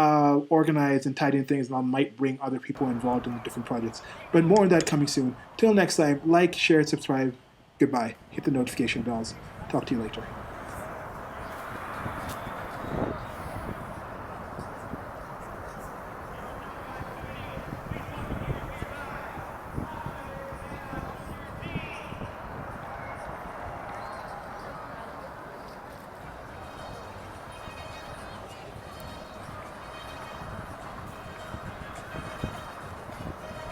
organized and tied in things, and I might bring other people involved in the different projects. But more on that coming soon. Till next time, like, share, subscribe. Goodbye. Hit the notification bells. Talk to you later.